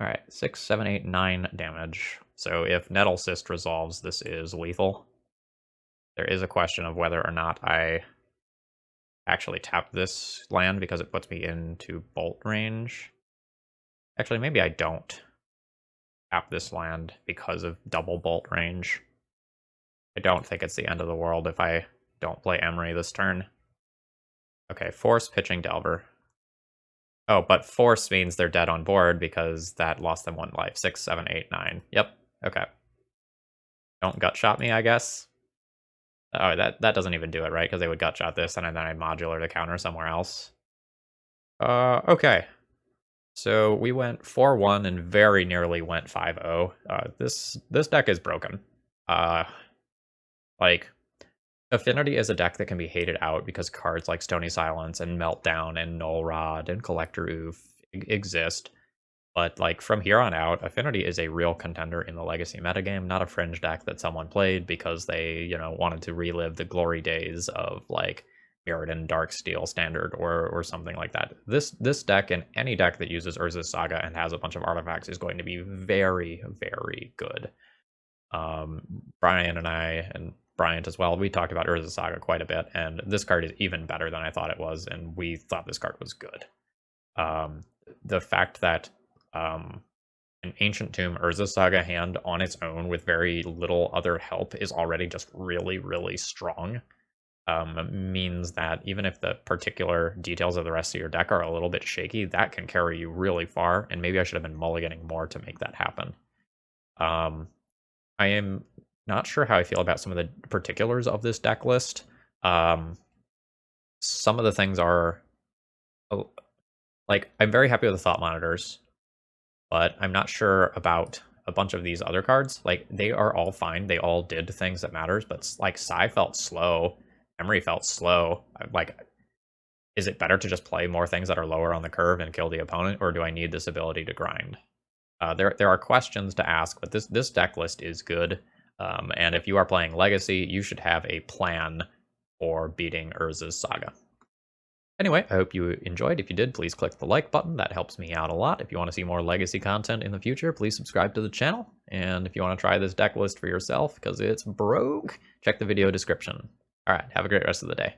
Alright, 6, 7, 8, 9 damage. So if Nettle Cyst resolves, this is lethal. There is a question of whether or not I actually tap this land because it puts me into bolt range. Actually, maybe I don't tap this land because of double bolt range. I don't think it's the end of the world if I don't play Emery this turn. Okay, Force pitching Delver. Oh, but Force means they're dead on board because that lost them 1 life. 6, 7, 8, 9. Yep, okay. Don't gut shot me, I guess. Oh, that doesn't even do it, right? Because they would gut shot this and then I modular to counter somewhere else. Okay. So we went 4-1 and very nearly went 5-0. This deck is broken. Like, Affinity is a deck that can be hated out because cards like Stony Silence and Meltdown and Null Rod and Collector Oof exist. But like from here on out, Affinity is a real contender in the Legacy metagame, not a fringe deck that someone played because they, wanted to relive the glory days of like Mirrodin Darksteel Standard or something like that. This deck and any deck that uses Urza's Saga and has a bunch of artifacts is going to be very, very good. Brian and I, and Bryant as well, we talked about Urza Saga quite a bit, and this card is even better than I thought it was, and we thought this card was good. The fact that an Ancient Tomb Urza Saga hand on its own with very little other help is already just really, really strong, means that even if the particular details of the rest of your deck are a little bit shaky, that can carry you really far, and maybe I should have been mulliganing more to make that happen. I am not sure how I feel about some of the particulars of this deck list. Some of the things are like, I'm very happy with the Thought Monitors, but I'm not sure about a bunch of these other cards. Like, they are all fine. They all did things that matters, but like Psy felt slow. Emery felt slow. Like, is it better to just play more things that are lower on the curve and kill the opponent, or do I need this ability to grind? There are questions to ask, but this deck list is good. And if you are playing Legacy, you should have a plan for beating Urza's Saga. Anyway, I hope you enjoyed. If you did, please click the like button. That helps me out a lot. If you want to see more Legacy content in the future, please subscribe to the channel. And if you want to try this deck list for yourself, because it's broke, check the video description. All right, have a great rest of the day.